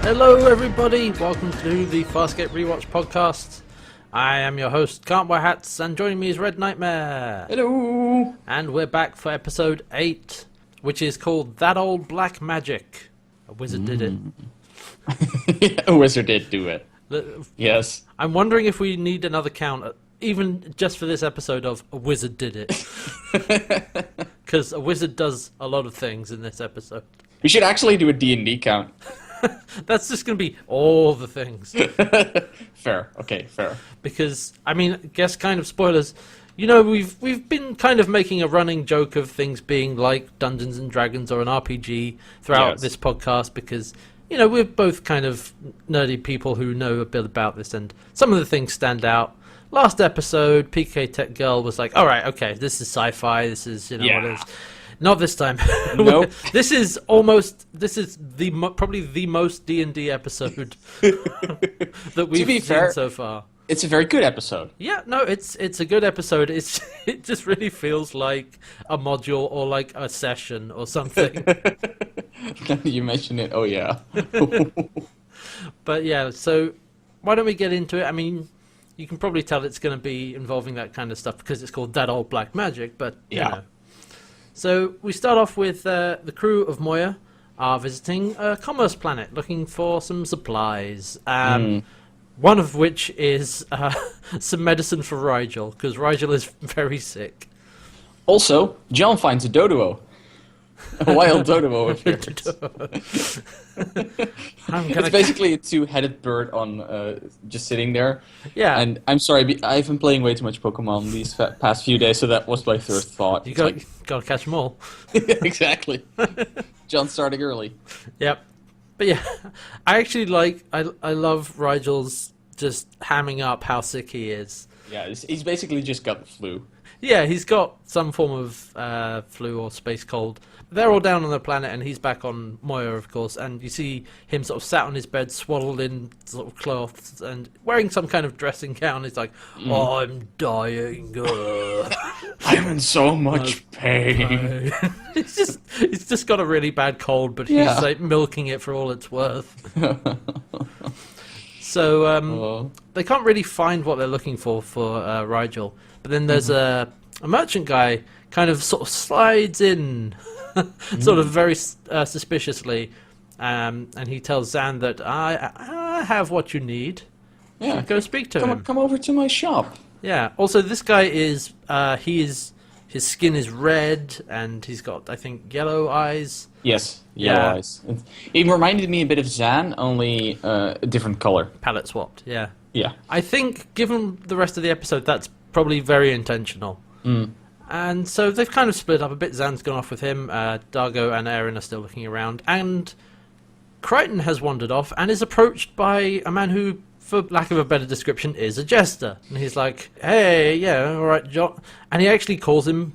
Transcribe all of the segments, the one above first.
Hello everybody, welcome to the Farscape Rewatch podcast. I am your host, CantWearHats, and joining me is RedNightmare. Hello! And we're back for episode 8, which is called That Old Black Magic. A wizard did it. A wizard did do it. Yes. I'm wondering if we need another count, even just for this episode of A Wizard Did It. Because a wizard does a lot of things in this episode. We should actually do a D&D count. That's just going to be all the things. Fair. Okay, fair. Because, I mean, I guess kind of spoilers. You know, we've been kind of making a running joke of things being like Dungeons and Dragons or an RPG throughout this podcast because, you know, we're both kind of nerdy people who know a bit about this, and some of the things stand out. Last episode, PK Tech Girl was like, all right, okay, this is sci-fi, this is, you know, what it is. Not this time. Nope. This is probably the most D&D episode that we've seen so far. It's a very good episode. Yeah, no, it's a good episode. It just really feels like a module or like a session or something. You mentioned it. Oh yeah. But yeah, so why don't we get into it? I mean, you can probably tell it's going to be involving that kind of stuff because it's called That Old Black Magic. But you know. So we start off with the crew of Moya are visiting a commerce planet looking for some supplies. One of which is some medicine for Rigel, because Rigel is very sick. Also, John finds a dodo. A wild dodo appears. It's basically a two-headed bird on just sitting there. Yeah. And I'm sorry, I've been playing way too much Pokemon these past few days, so that was my third thought. You gotta catch them all. Exactly. John's starting early. Yep. But yeah, I actually I love Rigel's just hamming up how sick he is. Yeah, he's basically just got the flu. Yeah, he's got some form of flu or space cold. They're all down on the planet, and he's back on Moya, of course. And you see him sort of sat on his bed, swaddled in sort of cloths, and wearing some kind of dressing gown. He's like, "Oh, I'm dying. I'm in so much pain." He's just got a really bad cold, but he's like milking it for all it's worth. So they can't really find what they're looking for Rigel. But then there's a merchant guy kind of sort of slides in, sort of very suspiciously, and he tells Zan that I have what you need. Yeah, go speak to him. Come over to my shop. Yeah. Also, this guy is his skin is red, and he's got, I think, yellow eyes. Yes, yellow eyes. It reminded me a bit of Zan, only a different color. Palette swapped. Yeah. Yeah. I think, given the rest of the episode, that's probably very intentional. And so they've kind of split up a bit. Zan's gone off with him. Dargo and Aaron are still looking around. And Crichton has wandered off and is approached by a man who, for lack of a better description, is a jester. And he's like, hey, yeah, all right, John. And he actually calls him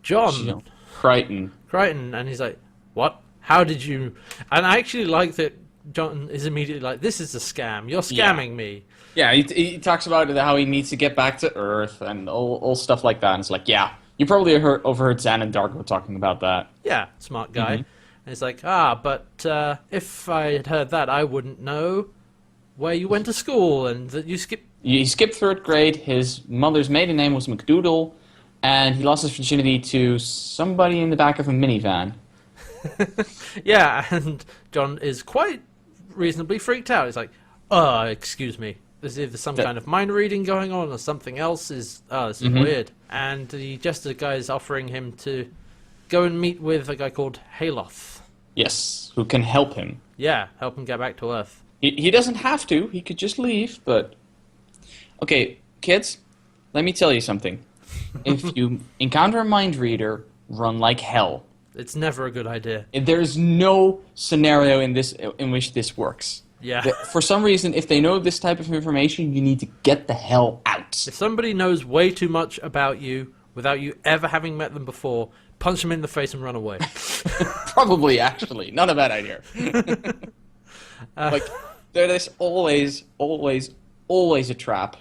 John. Crichton. And he's like, what? How did you... And I actually like that John is immediately like, this is a scam. You're scamming me. Yeah, he talks about how he needs to get back to Earth and all stuff like that. And it's like, yeah, you probably overheard Zan and Dargo talking about that. Yeah, smart guy. And it's like, but if I had heard that, I wouldn't know where you went to school and that you skipped... He skipped 3rd grade, his mother's maiden name was McDoodle, and he lost his virginity to somebody in the back of a minivan. Yeah, and John is quite reasonably freaked out. He's like, excuse me. There's either some kind of mind reading going on or something else. This is weird. And the jester guy is offering him to go and meet with a guy called Haloth. Yes, who can help him. Yeah, help him get back to Earth. He doesn't have to. He could just leave, but... Okay, kids, let me tell you something. If you encounter a mind reader, run like hell. It's never a good idea. There's no scenario in which this works. Yeah. For some reason, if they know this type of information, you need to get the hell out. If somebody knows way too much about you without you ever having met them before, punch them in the face and run away. Probably, actually. Not a bad idea. Like, there is always a trap.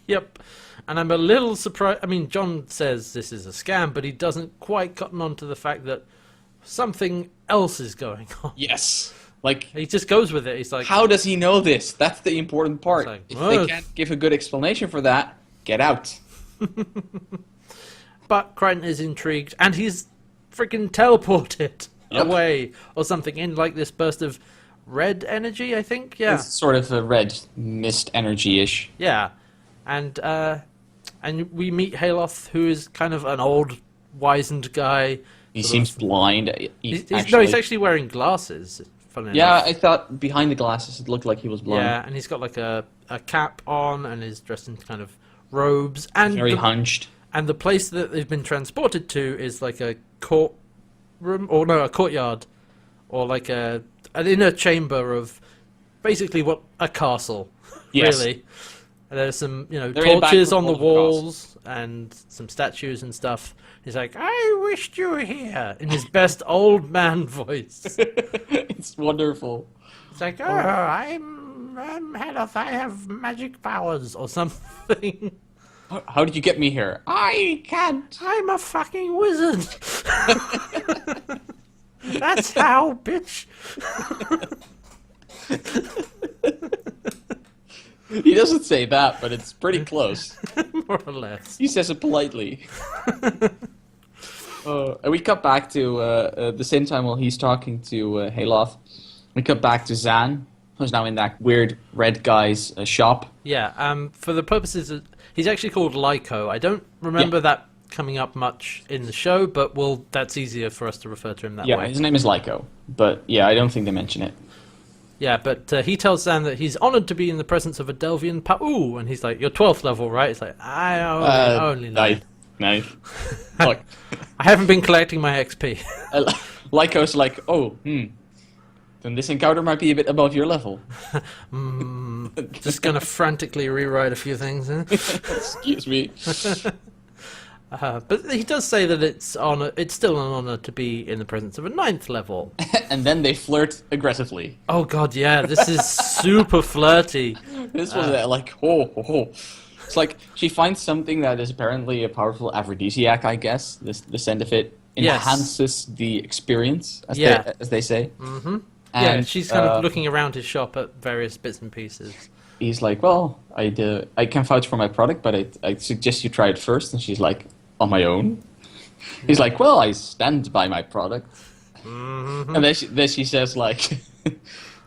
Yep. And I'm a little surprised. I mean, John says this is a scam, but he doesn't quite cotton on to the fact that something else is going on. Yes. Like, he just goes with it. He's like, how does he know this? That's the important part. Like, if they can't give a good explanation for that, get out. But Crichton is intrigued, and he's freaking teleported away or something in like this burst of red energy, I think. Yeah. It's sort of a red mist energy-ish. Yeah. And we meet Hayloth, who is kind of an old, wizened guy. He seems blind. He's actually wearing glasses. Funny enough. I thought behind the glasses it looked like he was blind. Yeah, and he's got like a cap on and is dressed in kind of robes. And very hunched. And the place that they've been transported to is like a a courtyard, or like an inner chamber of basically what a castle, really. And there's some, torches on the walls and some statues and stuff. He's like, "I wished you were here," in his best old man voice. It's wonderful. It's like, "Oh, I'm Hayloth. I have magic powers," or something. How did you get me here? I can't. I'm a fucking wizard. That's how, bitch. He doesn't say that, but it's pretty close. More or less. He says it politely. And we cut back to the same time while he's talking to Hayloth. We cut back to Zan, who's now in that weird red guy's shop. Yeah, for the purposes of... He's actually called Lyco. I don't remember that coming up much in the show, but that's easier for us to refer to him that way. Yeah, his name is Lyco, but I don't think they mention it. Yeah, but he tells Zan that he's honored to be in the presence of a Delvian Pa'u, and he's like, "You're 12th level, right?" It's like, "I only know." Nice. Look, I haven't been collecting my XP. Lyco's like, "Oh, then this encounter might be a bit above your level." Just gonna frantically rewrite a few things. Huh? Excuse me. But he does say that it's still an honor to be in the presence of a 9th level. And then they flirt aggressively. Oh god, yeah, this is super flirty. This was like, oh. It's like she finds something that is apparently a powerful aphrodisiac, I guess. The scent of it enhances the experience, as they say. Mm-hmm. And she's kind of looking around his shop at various bits and pieces. He's like, "Well, I can vouch for my product, but I suggest you try it first." And she's like, "On my own?" He's like, "Well, I stand by my product." Mm-hmm. And then she says like,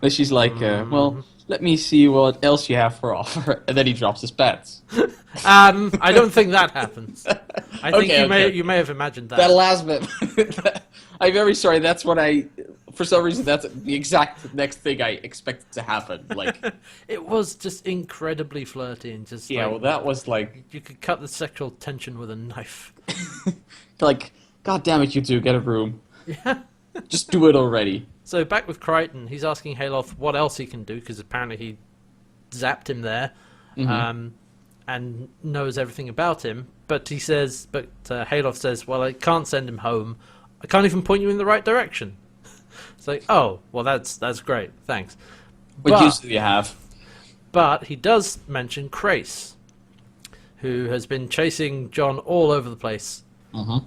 "Well, let me see what else you have for offer." And then he drops his pants. I don't think that happens. I think you may have imagined that. That last bit. I'm very sorry. That's what for some reason, that's the exact next thing I expected to happen. Like, it was just incredibly flirty and just that was like you could cut the sexual tension with a knife. Like, God damn it, you two, get a room. Yeah, just do it already. So back with Crichton, he's asking Hayloth what else he can do because apparently he zapped him there, and knows everything about him. But Hayloth says, "Well, I can't send him home. I can't even point you in the right direction." It's like, oh, well, that's great, thanks. What use do you have? But he does mention Crace, who has been chasing John all over the place. Even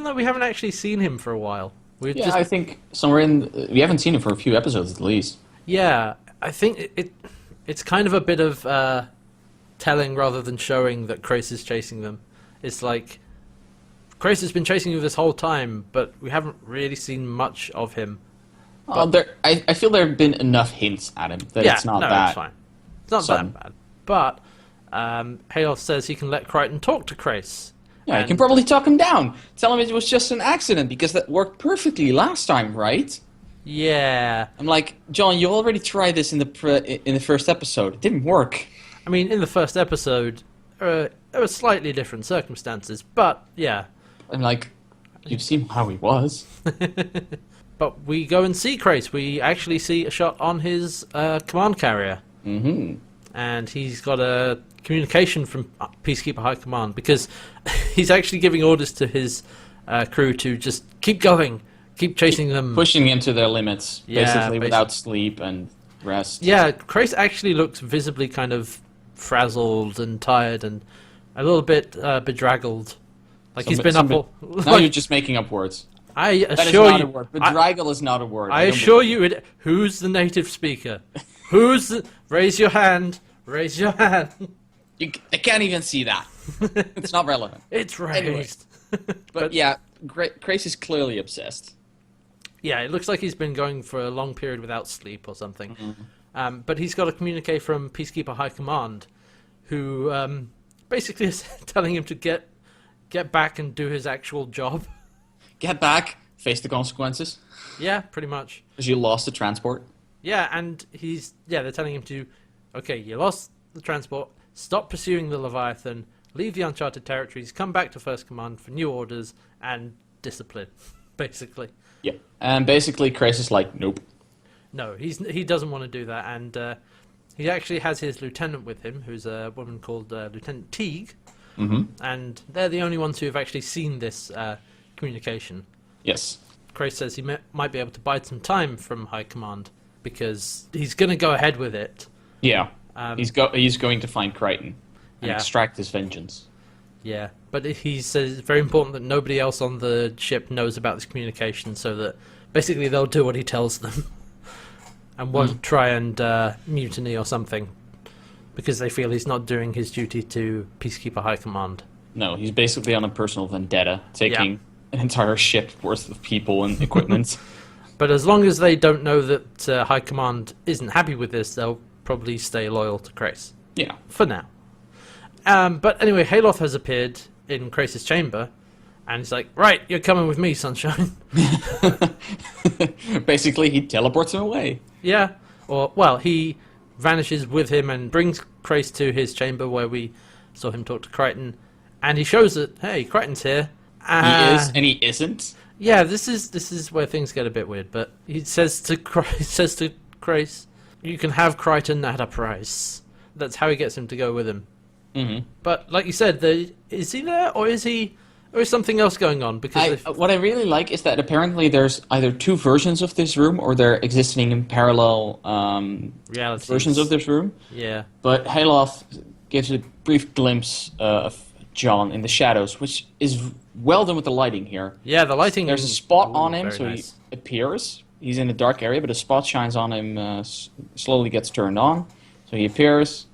though we haven't actually seen him for a while. I think somewhere we haven't seen him for a few episodes at least. Yeah, I think it's kind of a bit of telling rather than showing that Crace is chasing them. It's like, Crace has been chasing you this whole time, but we haven't really seen much of him. I feel there have been enough hints at him that it's not bad. It's fine. It's not that bad. But Hayloth says he can let Crichton talk to Crace. Yeah, he can probably talk him down. Tell him it was just an accident, because that worked perfectly last time, right? Yeah. I'm like, John, you already tried this in the first episode. It didn't work. I mean, in the first episode, there were slightly different circumstances, but yeah. I'm like, you've seen how he was. But we go and see Crace. We actually see a shot on his command carrier. Mm-hmm. And he's got a communication from Peacekeeper High Command, because he's actually giving orders to his crew to just keep going, keep chasing them. Pushing them to their limits, basically without sleep and rest. Yeah, Crace actually looks visibly kind of frazzled and tired and a little bit bedraggled. Like he's been up all... Now you're just making up words. I That is assure not you... a word. Bedraggle is not a word. I assure you, who's the native speaker? Raise your hand. Raise your hand. I can't even see that. It's not relevant. It's raised. Anyway. But yeah, Grace is clearly obsessed. Yeah, it looks like he's been going for a long period without sleep or something. But he's got a communique from Peacekeeper High Command, who basically is telling him to get back and do his actual job. Get back, face the consequences. Yeah, pretty much. Because you lost the transport. Yeah, and they're telling him to, okay, you lost the transport, stop pursuing the Leviathan, leave the uncharted territories, come back to First Command for new orders, and discipline, basically. Yeah. And basically, Grace is like, nope. No, he doesn't want to do that, and he actually has his lieutenant with him, who's a woman called Lieutenant Teague, and they're the only ones who have actually seen this communication. Yes. Grace says he might be able to bide some time from High Command, because he's going to go ahead with it. Yeah. He's going to find Crichton and extract his vengeance. Yeah, but he says it's very important that nobody else on the ship knows about this communication, so that basically they'll do what he tells them and won't try and mutiny or something, because they feel he's not doing his duty to Peacekeeper High Command. No, he's basically on a personal vendetta, taking an entire ship worth of people and equipment. But as long as they don't know that High Command isn't happy with this, they'll probably stay loyal to Krace. Yeah. For now. But anyway, Haloth has appeared in Krace's chamber, and he's like, right, you're coming with me, sunshine. Basically, he teleports him away. Yeah. Well, he vanishes with him and brings Krace to his chamber where we saw him talk to Crichton, and he shows that, hey, Crichton's here. He is, and he isn't. Yeah, this is where things get a bit weird, but he says to Krace, you can have Crichton at a price. That's how he gets him to go with him. But like you said, is he there, or is something else going on? Because what I really like is that apparently there's either two versions of this room, or they're existing in parallel versions of this room. Yeah. But Haloth gives a brief glimpse of John in the shadows, which is well done with the lighting here. Yeah, the lighting. There's a spot on him, so nice. he appears. He's in a dark area, but a spot shines on him, slowly gets turned on. So he appears.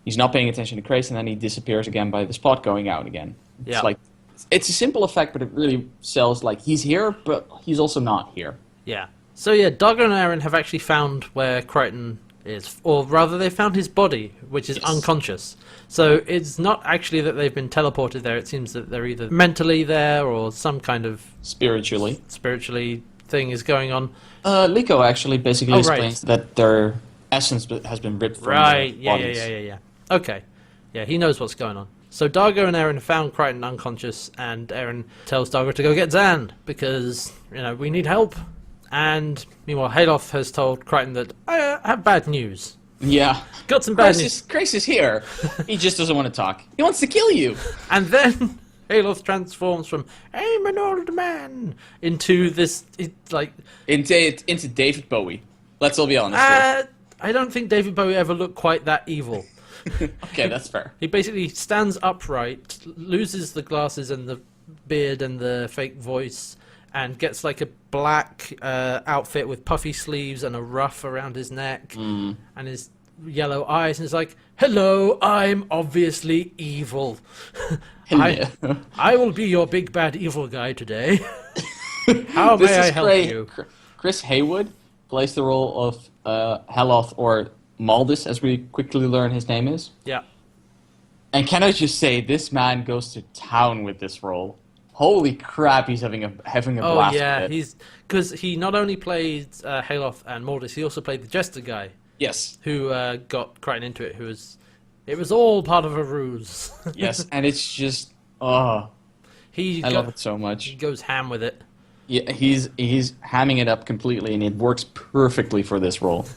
He's not paying attention to Grace, and then he disappears again by the spot going out again. It's a simple effect, but it really sells like he's here, but he's also not here. Yeah. So yeah, Dargo and Aaron have actually found where Crichton is, or rather, they found his body, which is unconscious. So it's not actually that they've been teleported there. It seems that they're either mentally there or some kind of spiritually thing is going on. Liko actually basically explains that their essence has been ripped from their bodies. Yeah. Okay. Yeah, he knows what's going on. So Dargo and Aaron found Crichton unconscious, and Aaron tells Dargo to go get Zan, because, we need help. And meanwhile, Haloth has told Crichton that, I have bad news. Yeah. Got some bad news. Grace is here. He just doesn't want to talk. He wants to kill you. And then Haloth transforms from, I'm an old man, into this, into David Bowie. Let's all be honest here. I don't think David Bowie ever looked quite that evil. Okay, that's fair. He basically stands upright, loses the glasses and the beard and the fake voice, and gets like a black outfit with puffy sleeves and a ruff around his neck, and his yellow eyes, and is like, hello, I'm obviously evil. I will be your big bad evil guy today. How may I help you? Chris Haywood plays the role of Haloth, or Maldus, as we quickly learn his name is. Yeah. And can I just say, this man goes to town with this role. Holy crap, he's having a blast Oh yeah, with it. because he not only played Haloth and Maldus, he also played the Jester guy. Yes. Who got Crichton into it. It was all part of a ruse. Yes, and it's just I love it so much. He goes ham with it. Yeah, he's hamming it up completely, and it works perfectly for this role.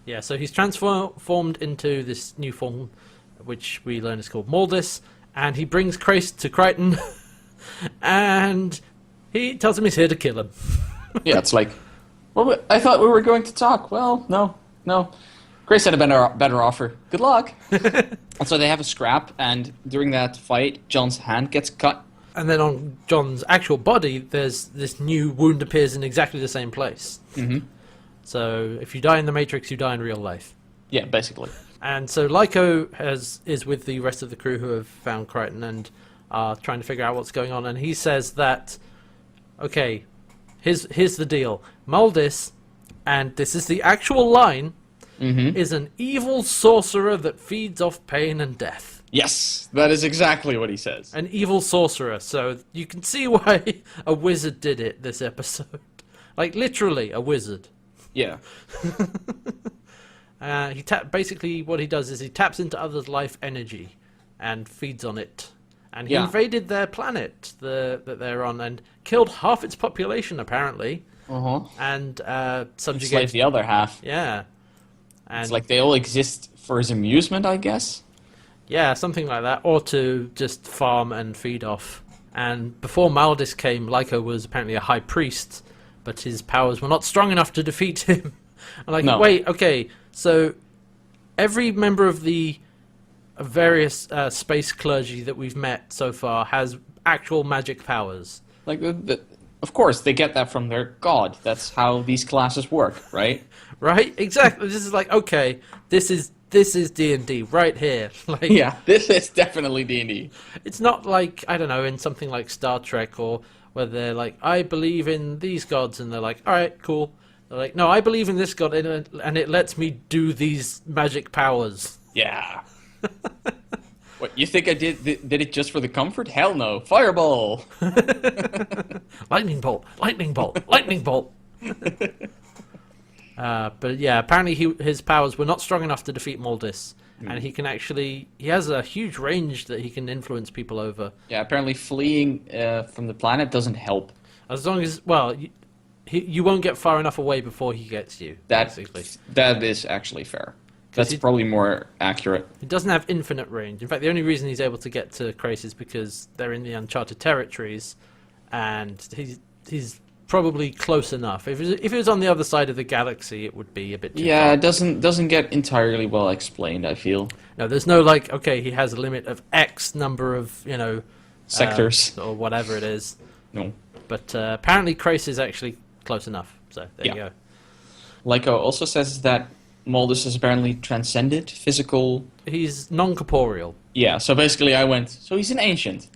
Yeah, so he's transformed into this new form, which we learn is called Maldus, and he brings Grace to Crichton, and he tells him he's here to kill him. Yeah, it's like, well, I thought we were going to talk. Well, no. Grace had a better offer. Good luck. And so they have a scrap, and during that fight, John's hand gets cut. And then on John's actual body, there's this new wound appears in exactly the same place. Mm-hmm. So if you die in the Matrix, you die in real life. Yeah, basically. And so Lyko is with the rest of the crew who have found Crichton and are trying to figure out what's going on. And he says that, okay, here's the deal. Muldis, and this is the actual line, is an evil sorcerer that feeds off pain and death. Yes, that is exactly what he says. An evil sorcerer, so you can see why a wizard did it this episode. Like, literally, a wizard. Yeah. Basically, what he does is he taps into others' life energy and feeds on it. And he invaded their planet that they're on and killed half its population, apparently. And subjugated Enslaved the other half. Yeah. And it's like they all exist for his amusement, I guess. Yeah, something like that. Or to just farm and feed off. And before Muldis came, Lyko was apparently a high priest, but his powers were not strong enough to defeat him. I'm like, no. Wait, okay, so every member of the various space clergy that we've met so far has actual magic powers. Like, of course, they get that from their god. That's how these classes work, right? Right? Exactly. This is like, okay, this is D&D right here. Like, yeah, this is definitely D&D. It's not like, I don't know, in something like Star Trek or where they're like, I believe in these gods, and they're like, all right, cool. They're like, no, I believe in this god, and it lets me do these magic powers. Yeah. What, you think I did it just for the comfort? Hell no. Fireball! Lightning bolt, lightning bolt, lightning bolt. But yeah, apparently his powers were not strong enough to defeat Muldis, and he has a huge range that he can influence people over. Yeah, apparently fleeing from the planet doesn't help. As long as, you won't get far enough away before he gets you. That is actually fair. That's probably more accurate. He doesn't have infinite range. In fact, the only reason he's able to get to Krace is because they're in the uncharted territories, and he's probably close enough. If it was on the other side of the galaxy, it would be a bit too far. It doesn't get entirely well explained, I feel. No, there's no like, okay, he has a limit of X number of, sectors. Or whatever it is. No. But apparently Krace is actually close enough, so there you go. Lyko also says that Muldis is apparently transcended, physical... He's non-corporeal. Yeah, so basically so he's an ancient.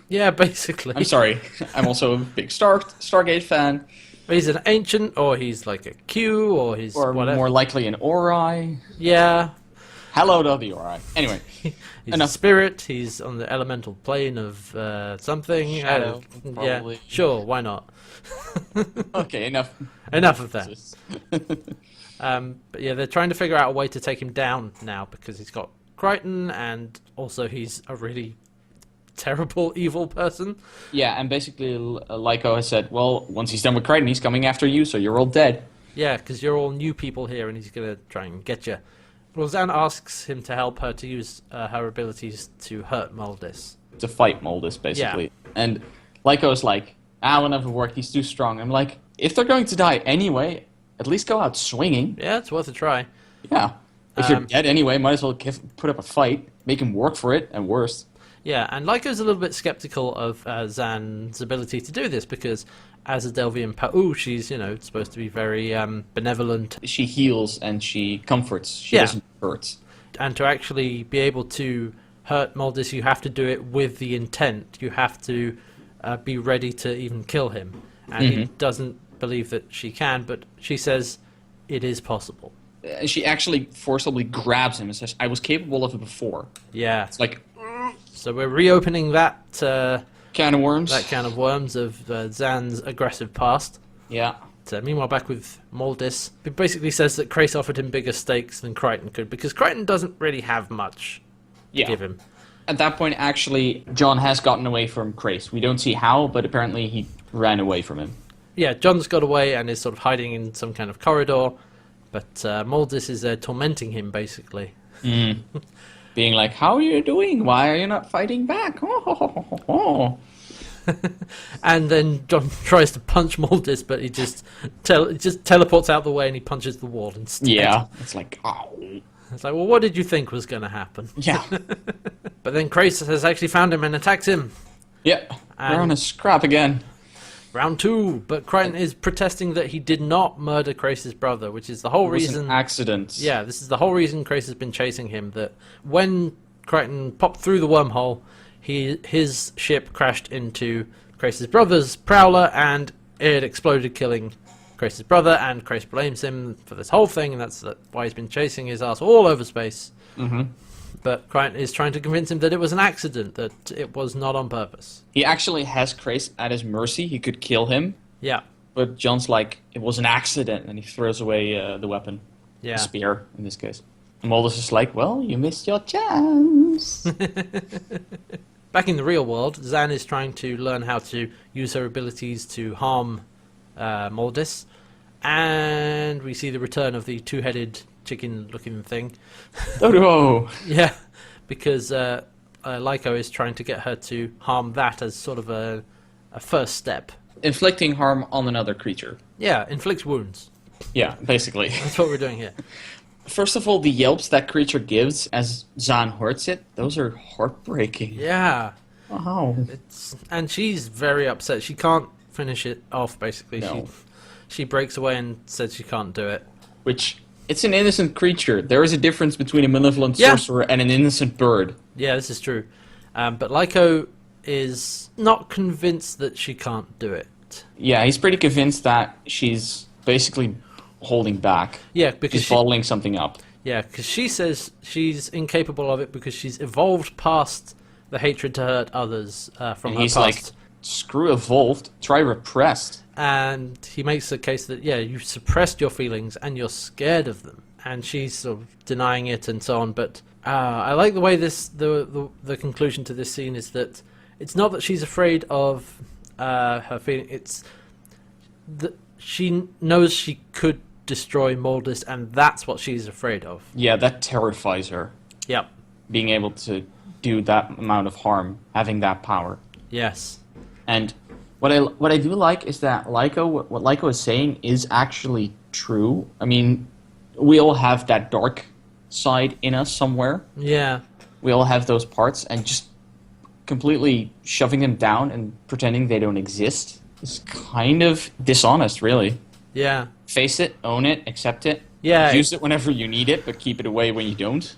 Yeah, basically. I'm sorry, I'm also a big Stargate fan. He's an ancient, or he's like a Q, or he's whatever. More likely an Ori. Yeah. Hello to the Ori. Anyway. He's a spirit, he's on the elemental plane of something. Shadow, probably. Yeah, sure, why not? Okay, enough. Enough of that. But yeah, they're trying to figure out a way to take him down now because he's got Crichton, and also he's a really terrible, evil person. Yeah, and basically Lyko has said, well, once he's done with Crichton, he's coming after you, so you're all dead. Yeah, because you're all new people here, and he's going to try and get you. Roseanne asks him to help her to use her abilities to hurt Muldis. To fight Muldis, basically. Yeah. And Lyko's like, will never work, he's too strong. I'm like, if they're going to die anyway, at least go out swinging. Yeah, it's worth a try. Yeah. If you're dead anyway, might as well put up a fight, make him work for it, and worse. Yeah, and Lyko's a little bit skeptical of Zan's ability to do this, because as a Delvian Pa'u, she's, supposed to be very benevolent. She heals and she comforts. She doesn't hurt. And to actually be able to hurt Muldis, you have to do it with the intent. You have to be ready to even kill him. And he doesn't believe that she can, but she says it is possible. She actually forcibly grabs him and says, I was capable of it before. Yeah. It's like... So we're reopening that... can of worms. That can of worms of Zan's aggressive past. Yeah. Meanwhile, back with Muldis, it basically says that Krace offered him bigger stakes than Crichton could, because Crichton doesn't really have much to give him. At that point, actually, John has gotten away from Krace. We don't see how, but apparently he ran away from him. Yeah, John's got away and is sort of hiding in some kind of corridor, but Muldis is tormenting him, basically. Being like, how are you doing? Why are you not fighting back? And then John tries to punch Maldis, but he just teleports out the way and he punches the wall instead. Yeah, it's like, oh. It's like, well, what did you think was going to happen? Yeah. But then Krace has actually found him and attacks him. Yeah, we're on a scrap again. Round 2, but Crichton is protesting that he did not murder Krace's brother, which is the whole reason. It was an accident. Yeah, this is the whole reason Krace has been chasing him. That when Crichton popped through the wormhole, his ship crashed into Krace's brother's prowler, and it exploded, killing Krace's brother. And Krace blames him for this whole thing, and that's why he's been chasing his ass all over space. Mm-hmm. But Crichton is trying to convince him that it was an accident, that it was not on purpose. He actually has Krace at his mercy. He could kill him. Yeah. But John's like, it was an accident, and he throws away the weapon. Yeah. The spear, in this case. And Maldus is like, well, you missed your chance. Back in the real world, Zan is trying to learn how to use her abilities to harm Maldus. And we see the return of the two-headed chicken-looking thing. Oh, Yeah, because Lyko is trying to get her to harm that as sort of a first step. inflicting harm on another creature. Yeah, inflicts wounds. Yeah, basically. That's what we're doing here. First of all, the yelps that creature gives as Zan hurts it, those are heartbreaking. Yeah. Wow. And she's very upset. She can't finish it off, basically. No. She breaks away and says she can't do it. Which, it's an innocent creature. There is a difference between a malevolent sorcerer and an innocent bird. Yeah, this is true. But Lyko is not convinced that she can't do it. Yeah, he's pretty convinced that she's basically holding back. Yeah, because she's bottling something up. Yeah, because she says she's incapable of it because she's evolved past the hatred to hurt others from her he's past. like, screw evolved, try repressed. And he makes the case that, yeah, you've suppressed your feelings and you're scared of them. And she's sort of denying it and so on. But I like the way the conclusion to this scene is that it's not that she's afraid of her feeling. It's that she knows she could destroy Maldus, and that's what she's afraid of. Yeah, that terrifies her. Yep. Being able to do that amount of harm, having that power. Yes. And what I do like is that what Lyko is saying is actually true. I mean, we all have that dark side in us somewhere. Yeah. We all have those parts, and just completely shoving them down and pretending they don't exist is kind of dishonest, really. Yeah. Face it, own it, accept it. Yeah. Use it whenever you need it, but keep it away when you don't.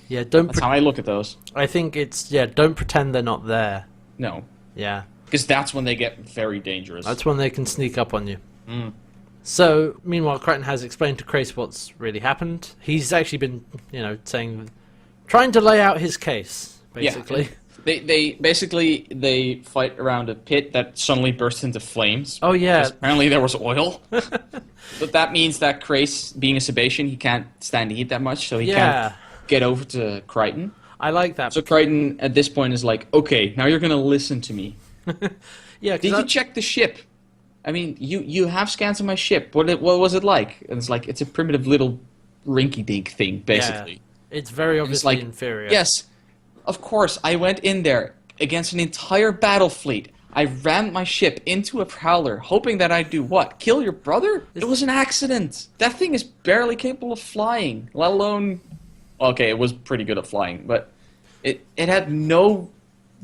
Yeah, That's how I look at those. I think it's, don't pretend they're not there. No. Yeah. Because that's when they get very dangerous. That's when they can sneak up on you. Mm. So, meanwhile, Crichton has explained to Krace what's really happened. He's actually been, trying to lay out his case, basically. Yeah. They fight around a pit that suddenly bursts into flames. Oh, yeah. Apparently there was oil. But that means that Krace, being a Sebastian, he can't stand the heat that much, so he can't get over to Crichton. I like that. So Crichton, at this point, is like, okay, now you're going to listen to me. Yeah. Did you check the ship? I mean, you have scans of my ship. What was it like? And it's like, it's a primitive little rinky-dink thing, basically. Yeah. It's very obviously like, inferior. Yes. Of course, I went in there against an entire battle fleet. I rammed my ship into a prowler, hoping that I'd do what? Kill your brother? It was an accident. That thing is barely capable of flying, let alone... Okay, it was pretty good at flying, but it had no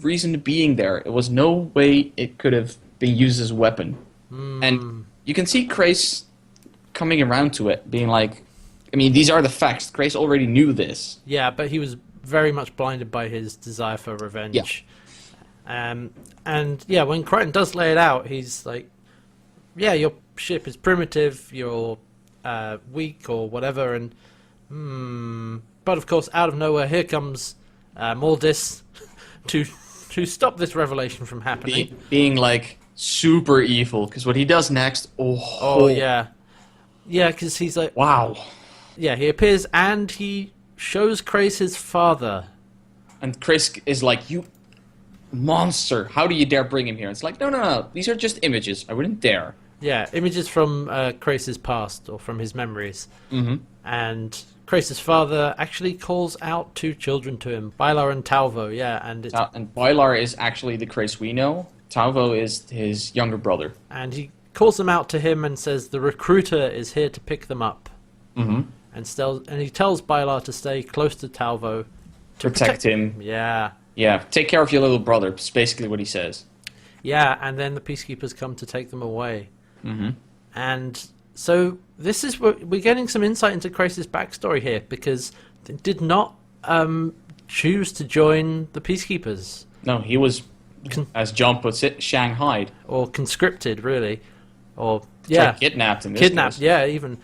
reason to being there. It was no way it could have been used as a weapon. And you can see Krace coming around to it, being like, I mean, these are the facts. Krace already knew this. Yeah, but he was very much blinded by his desire for revenge. Yeah. And yeah, when Crichton does lay it out, he's like, yeah, your ship is primitive, you're weak or whatever, and but of course, out of nowhere, here comes Maldis to stop this revelation from happening. Being like super evil, because what he does next, oh yeah, because he's like, wow, yeah, he appears and he shows Krace his father. And Krace is like, you monster, how do you dare bring him here? It's like, no, these are just images, I wouldn't dare. Yeah, images from Krace's past, or from his memories. Mm-hmm. And Krace's father actually calls out two children to him, Bylar and Talvo, yeah. And Bylar is actually the Krace we know. Tauvo is his younger brother. And he calls them out to him and says the recruiter is here to pick them up. Mm-hmm. And he tells Bailar to stay close to Tauvo. To Protect him. Yeah. Yeah, take care of your little brother. It's basically what he says. Yeah, and then the peacekeepers come to take them away. Mm-hmm. And so this is we're getting some insight into Krace's backstory here, because they did not choose to join the peacekeepers. No, he was, as John puts it, shanghaied. Or conscripted, really. Or, It's like kidnapped in this Kidnapped, case. yeah, even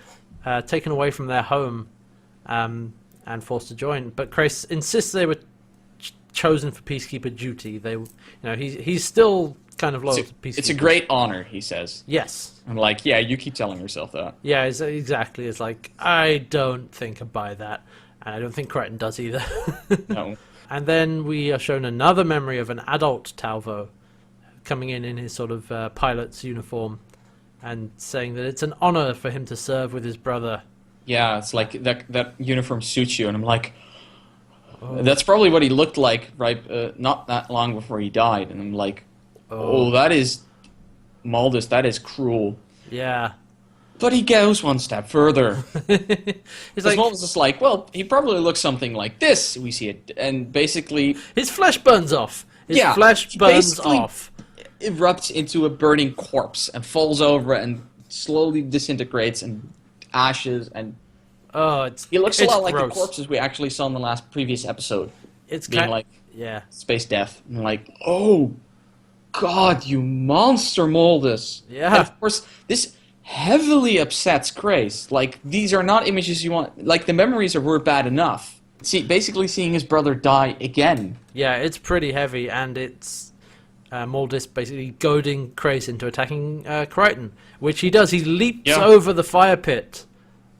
taken away from their home and forced to join. But Crace insists they were chosen for peacekeeper duty. He's still kind of loyal to peacekeepers. It's a great honor, he says. Yes. I'm like, yeah, you keep telling yourself that. Yeah, exactly. It's like, I don't think I buy that. And I don't think Crichton does either. No. And then we are shown another memory of an adult Tauvo coming in his sort of pilot's uniform and saying that it's an honor for him to serve with his brother. Yeah, it's like that uniform suits you, and I'm like, that's probably what he looked like not that long before he died, and I'm like, that is Maldus, that is cruel. Yeah. But he goes one step further. It's like, Maldus is like, well, he probably looks something like this. We see it, and basically his flesh burns off. His flesh burns off. Erupts into a burning corpse and falls over and slowly disintegrates and ashes, and he looks a lot like the corpses we actually saw in the previous episode. It's being like space death, and like, oh God, you monster, Maldus. Yeah. And of course, this heavily upsets Grace. Like, these are not images you want. Like, the memories were bad enough. Basically seeing his brother die again. Yeah, it's pretty heavy, and it's Maldus basically goading Grace into attacking Crichton, which he does. He leaps over the fire pit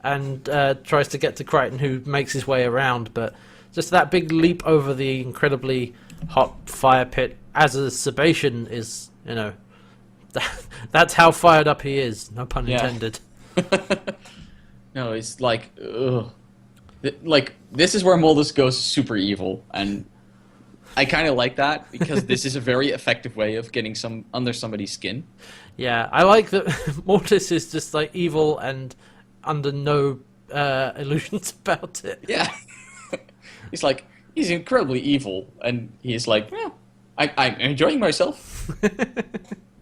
and tries to get to Crichton, who makes his way around, but just that big leap over the incredibly hot fire pit as a Sebastian is, that's how fired up he is, no pun intended. No, it's like, ugh. Like, this is where Maldus goes super evil, and I kind of like that, because this is a very effective way of getting under somebody's skin. Yeah, I like that Maldus is just like evil and under no illusions about it. Yeah. He's incredibly evil, and he's like, I'm enjoying myself.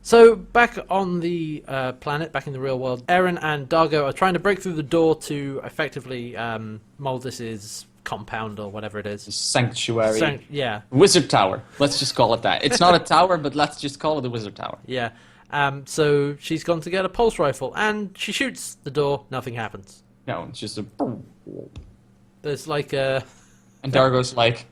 So, back on the planet, back in the real world, Eren and Dargo are trying to break through the door to effectively Maldus's compound, or whatever it is. Sanctuary. Yeah. Wizard Tower. Let's just call it that. It's not a tower, but let's just call it the Wizard Tower. Yeah. So, she's gone to get a pulse rifle, and she shoots the door. Nothing happens. No, it's just a... There's like a... And Dargo's like,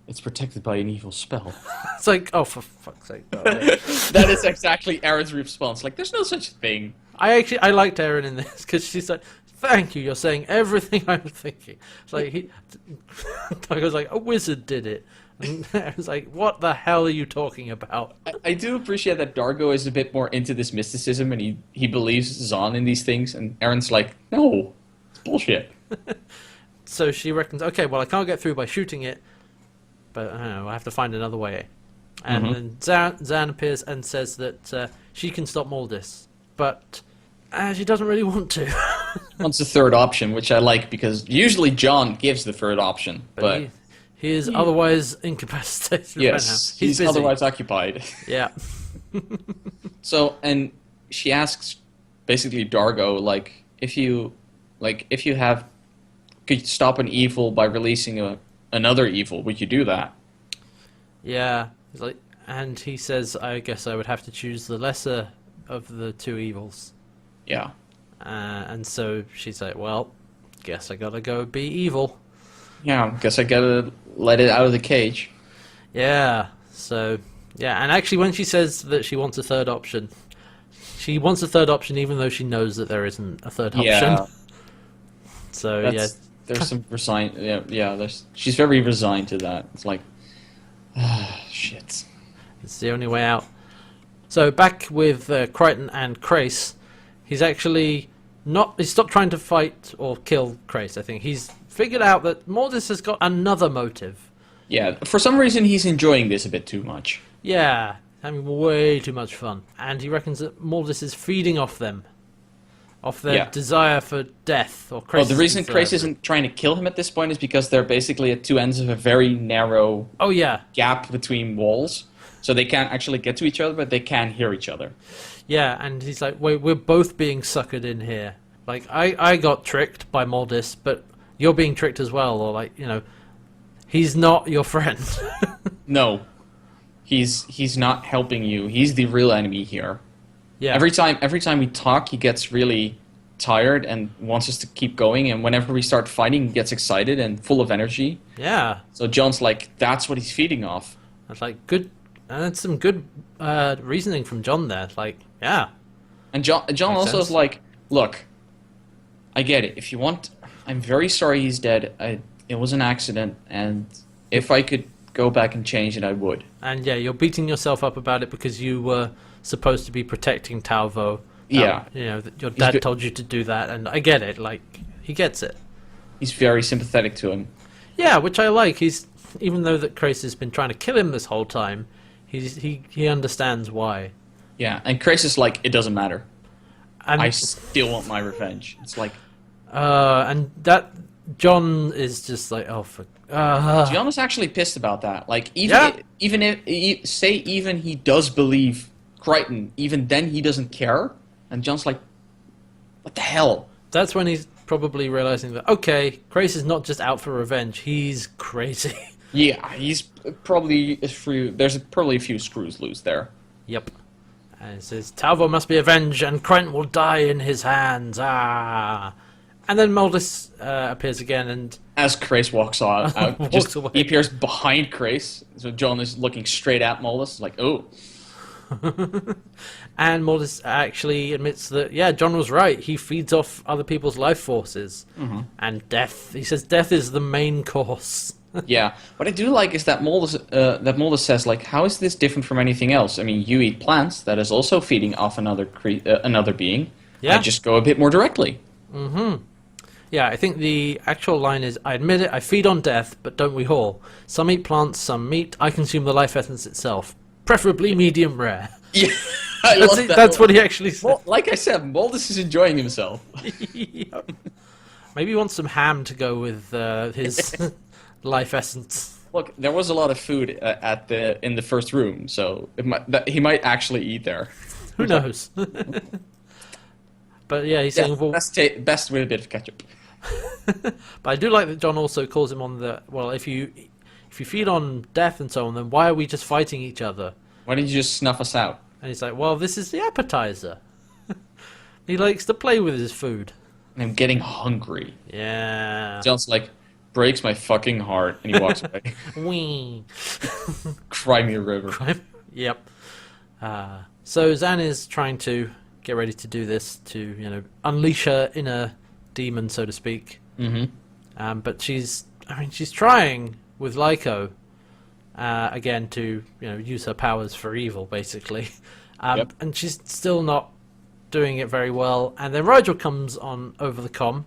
it's protected by an evil spell. It's like, oh, for fuck's sake. Oh, that is exactly Eren's response. Like, there's no such thing. I liked Eren in this, because she's like, thank you, you're saying everything I was thinking. It's like, Dargo's like, a wizard did it. And Eren's like, what the hell are you talking about? I do appreciate that Dargo is a bit more into this mysticism, and he believes Zahn in these things, and Eren's like, no, it's bullshit. So she reckons, okay, well, I can't get through by shooting it, but I don't know, I have to find another way. And then Zan appears and says that she can stop Maldus, but she doesn't really want to. Wants the third option, which I like, because usually John gives the third option. But he is otherwise incapacitated right now. He's busy. Otherwise occupied. Yeah. So, and she asks, basically, Dargo, if you could stop an evil by releasing another evil, would you do that? Yeah. He's like, and he says, I guess I would have to choose the lesser of the two evils. Yeah. And so she's like, well, guess I gotta go be evil. Yeah, guess I gotta let it out of the cage. Yeah. So, yeah, and actually when she says that she wants a third option, she wants a third option even though she knows that there isn't a third option. Yeah. So, there's some resigned. Yeah. She's very resigned to that. It's like, shit. It's the only way out. So back with Crichton and Krace, he's actually he stopped trying to fight or kill Krace. I think he's figured out that Maldus has got another motive. Yeah, for some reason he's enjoying this a bit too much. Yeah, having way too much fun. And he reckons that Maldus is feeding off them. Off their desire for death, or the reason Krace isn't trying to kill him at this point is because they're basically at two ends of a very narrow gap between walls. So they can't actually get to each other, but they can hear each other. Yeah, and he's like, we're both being suckered in here. Like, I got tricked by Maldus, but you're being tricked as well. Or like, he's not your friend. No. He's not helping you. He's the real enemy here. Yeah. Every time we talk, he gets really tired and wants us to keep going. And whenever we start fighting, he gets excited and full of energy. Yeah. So John's like, that's what he's feeding off. That's like good. That's some good reasoning from John there. Like, yeah. And John also is like, look, I get it. If you want, I'm very sorry he's dead. It was an accident, and if I could go back and change it, I would. And yeah, you're beating yourself up about it because you were supposed to be protecting Talvo. Yeah. Your dad told you to do that, and I get it. Like, he gets it. He's very sympathetic to him. Yeah, which I like. Even though that Krace has been trying to kill him this whole time, he understands why. Yeah, and Krace is like, it doesn't matter. And I still want my revenge. It's like... and that... John is just like, oh, fuck. John is actually pissed about that. Like, even if he does believe Crichton, even then he doesn't care. And John's like, what the hell? That's when he's probably realizing that, okay, Krace is not just out for revenge, he's crazy. Yeah, he's probably there's probably a few screws loose there. Yep. And it says, Talvo must be avenged and Crichton will die in his hands. And then Maldus appears again, and as Krace walks away. He appears behind Krace, so John is looking straight at Maldus, like, oh. And Maldus actually admits that, yeah, John was right. He feeds off other people's life forces, and death. He says death is the main course. Yeah, what I do like is that Maldus says, like, how is this different from anything else? I mean, you eat plants. That is also feeding off another being. Yeah, I just go a bit more directly. Yeah, I think the actual line is, I admit it, I feed on death, but don't we all? Some eat plants, some meat. I consume the life essence itself, preferably medium rare. Yeah, I love that. That's what he actually said. Well, like I said, Maldus is enjoying himself. Yep. Maybe he wants some ham to go with his life essence. Look, there was a lot of food in the first room, so he might actually eat there. Who knows? But yeah, he's saying, well, best with a bit of ketchup. But I do like that John also calls him on the, well, if you feed on death and so on, then why are we just fighting each other? Why didn't you just snuff us out? And he's like, well, this is the appetizer. He likes to play with his food. I'm getting hungry. Yeah. John's like, breaks my fucking heart, and he walks away. Wee. Cry me a river. Yep. So Zan is trying to get ready to do this, to unleash her inner demon, so to speak. But she's trying with Lyko again to use her powers for evil, basically. And she's still not doing it very well. And then Rigel comes on over the comm,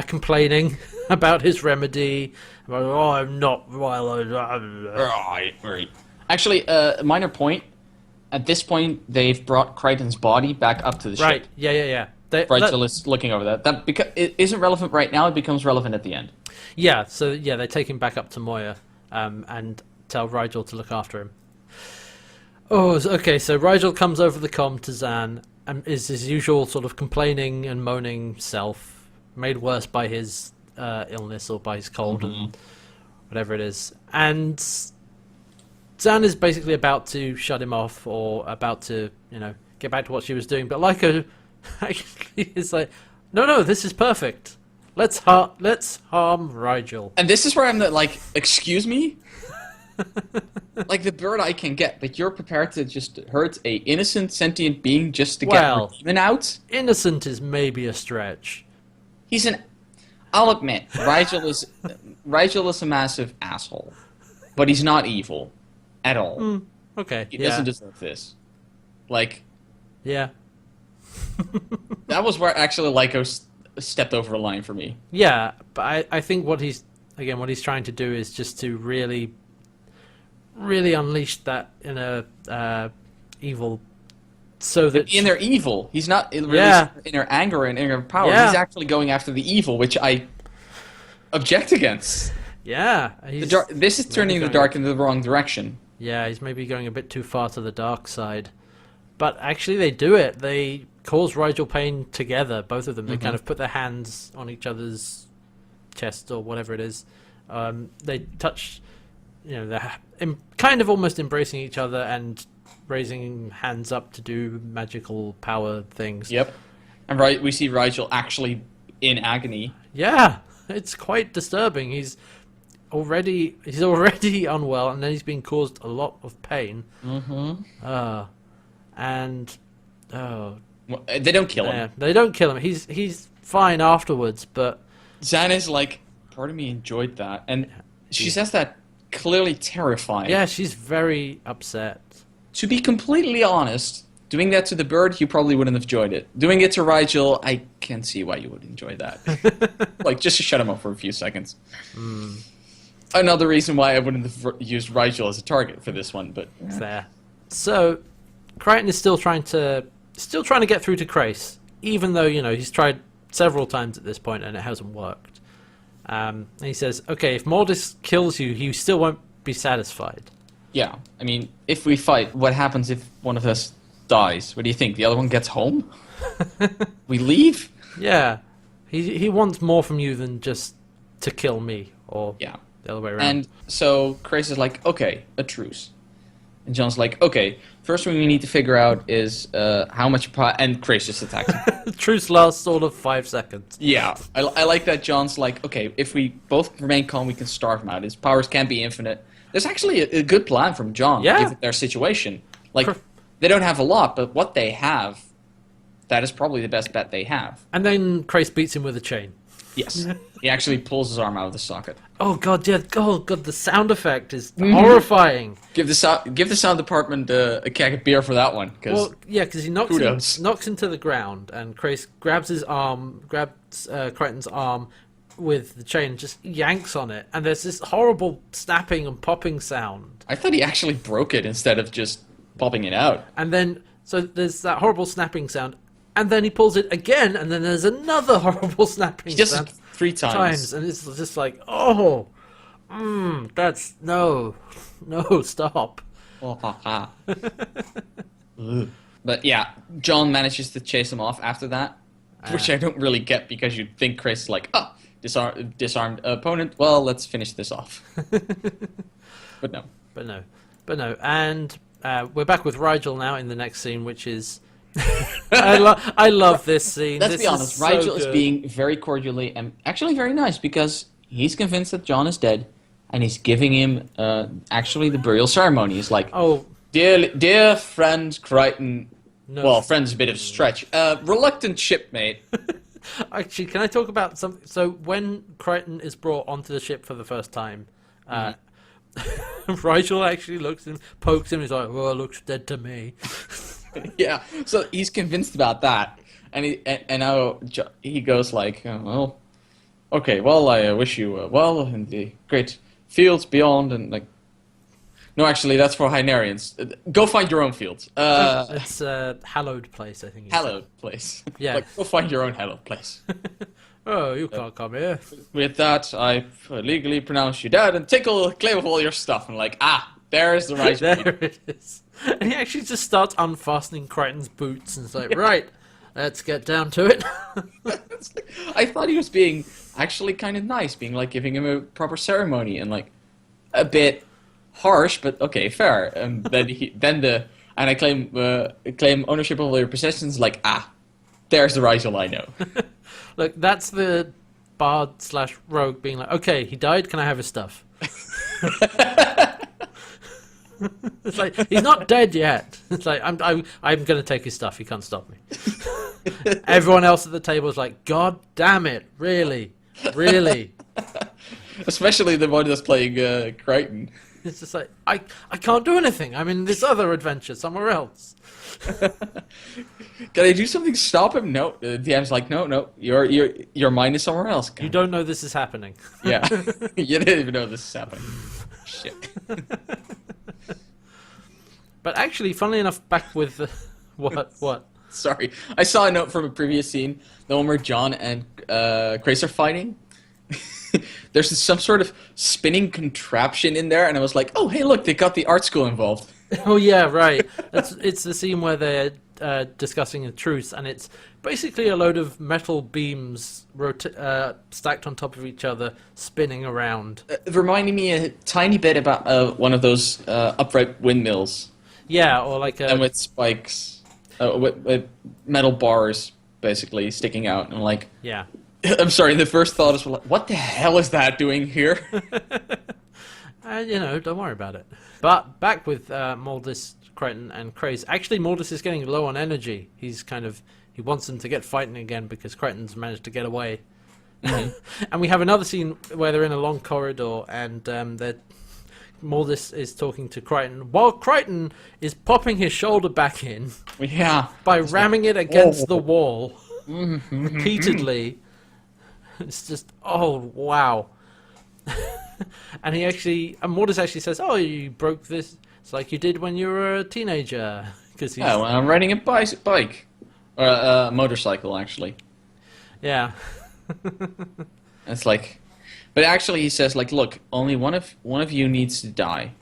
complaining about his remedy. About, oh, I'm not well. Right. Actually, a minor point. At this point, they've brought Crichton's body back up to the ship. Right. Yeah. Rigel is looking over that. That it isn't relevant right now. It becomes relevant at the end. Yeah. So yeah, they take him back up to Moya, and tell Rigel to look after him. Oh, okay. So Rigel comes over the comm to Zan, and is his usual sort of complaining and moaning self, made worse by his illness or by his cold and whatever it is. And Zan is basically about to shut him off, or about to get back to what she was doing. But Lyko actually is like, no, this is perfect. Let's harm Rigel. And this is where I'm like, excuse me? Like, the bird I can get, but you're prepared to just hurt a innocent sentient being just to get her demon out? Innocent is maybe a stretch. I'll admit, Rigel is a massive asshole. But he's not evil. At all. Okay. He doesn't deserve this. Like... Yeah. That was where actually Lyko stepped over a line for me. Yeah, but I think what he's trying to do is just to really really unleashed that inner evil, so that Inner evil. He's not really inner anger and inner power. Yeah. He's actually going after the evil, which I object against. Yeah, This is turning the dark in the wrong direction. Yeah, he's maybe going a bit too far to the dark side. But actually they do it. They cause Rigel pain together, both of them. They kind of put their hands on each other's chest or whatever it is. They touch, they're kind of almost embracing each other and raising hands up to do magical power things. Yep. And we see Rigel actually in agony. Yeah, it's quite disturbing. He's already unwell, and then he's being caused a lot of pain. They don't kill him. Yeah, they don't kill him. He's fine afterwards, but Zan is like, part of me enjoyed that, and she says that clearly terrifying. yeah, she's very upset. To be completely honest, doing that to the bird, you probably wouldn't have enjoyed it. Doing it to Rigel, I can see why you would enjoy that. Like, just to shut him up for a few seconds. Another reason why I wouldn't have used Rigel as a target for this one, but Fair. So, Crichton is still trying to get through to Crace, even though he's tried several times at this point and it hasn't worked. And he says, "Okay, if Mordis kills you, he still won't be satisfied." yeah. I mean, if we fight, what happens if one of us dies? What do you think? The other one gets home? We leave? Yeah, he wants more from you than just to kill me, or Yeah. the other way around. And so Crace is like, okay, a truce. And John's like, okay, first thing we need to figure out is how much and Crace just attacks him. Truce lasts sort of 5 seconds. Yeah, I like that John's like, okay, if we both remain calm, we can starve him out. His powers can't be infinite. There's actually a good plan from John, given their situation. Like, they don't have a lot, but what they have, that is probably the best bet they have. And then Crace beats him with a chain. Yes. He actually pulls his arm out of the socket. Oh god, yeah, oh god, the sound effect is horrifying. Give the sound department a keg of beer for that one. Well, yeah, because he knocks him to the ground, and Crace grabs Crichton's arm with the chain and just yanks on it, and there's this horrible snapping and popping sound. I thought he actually broke it instead of just popping it out. And then, so there's that horrible snapping sound, and then he pulls it again, and then there's another horrible snapping sound. 3 times. And it's just like, oh, that's, no, stop. But yeah, John manages to chase him off after that, which I don't really get, because you'd think Chris is like, disarmed opponent, well, let's finish this off. But no. And we're back with Rigel now in the next scene, which is... I love this scene. Let's be honest, Rigel is being very cordially and actually very nice, because he's convinced that John is dead, and he's giving him actually the burial ceremony. He's like, oh, dear friend Crichton, no. Well, friend's a bit of a stretch, reluctant shipmate. Actually, can I talk about something? So when Crichton is brought onto the ship for the first time, Rigel actually looks at him, pokes him, he's like, well, it looks dead to me. Yeah, so he's convinced about that, and now he goes like, oh, well, okay, well, I wish you well in the great fields beyond, and like, no, actually, that's for Hynarians. Go find your own fields. It's a hallowed place, I think. Hallowed place. Yeah. Like, go find your own hallowed place. Oh, you can't come here. With that, I legally pronounce you dead and take claim of all your stuff. And like, there's the right. There it is. And he actually just starts unfastening Crichton's boots and it's like, right, let's get down to it. I thought he was being actually kind of nice, being like giving him a proper ceremony and like a bit harsh, but okay, fair. And then I claim ownership of all your possessions. Like, there's the Rigel I know. Look, that's the bard/rogue being like, okay, he died. Can I have his stuff? It's like, he's not dead yet. It's like, I'm going to take his stuff. He can't stop me. Everyone else at the table is like, God damn it, really? Especially the one that's playing Crichton. It's just like, I can't do anything. I'm in this other adventure somewhere else. Can I do something to stop him? No. DM's like, no, your mind is somewhere else. You don't know this is happening. Yeah. You didn't even know this is happening. Shit. But actually, funnily enough, back with what? Sorry, I saw a note from a previous scene, the one where John and Grace are fighting. There's some sort of spinning contraption in there, and I was like, "Oh, hey, look, they got the art school involved." Oh yeah, right. It's the scene where they're discussing a truce, and it's basically a load of metal beams stacked on top of each other, spinning around. Reminding me a tiny bit about one of those upright windmills. Yeah, or like and with spikes, with metal bars basically sticking out, and like, yeah. I'm sorry. The first thought is, like, what the hell is that doing here? Don't worry about it. But back with Maldus, Crichton, and Craze. Actually, Maldus is getting low on energy. He wants them to get fighting again because Crichton's managed to get away. And we have another scene where they're in a long corridor, and Maldus is talking to Crichton while Crichton is popping his shoulder back in. Yeah. By ramming it against the wall repeatedly. It's just, oh wow. And Maldus actually says, "Oh, you broke this. It's like you did when you were a teenager." Yeah, when I'm riding a bike. Or a motorcycle, actually. Yeah. It's like... But actually he says, like, look, only one of you needs to die.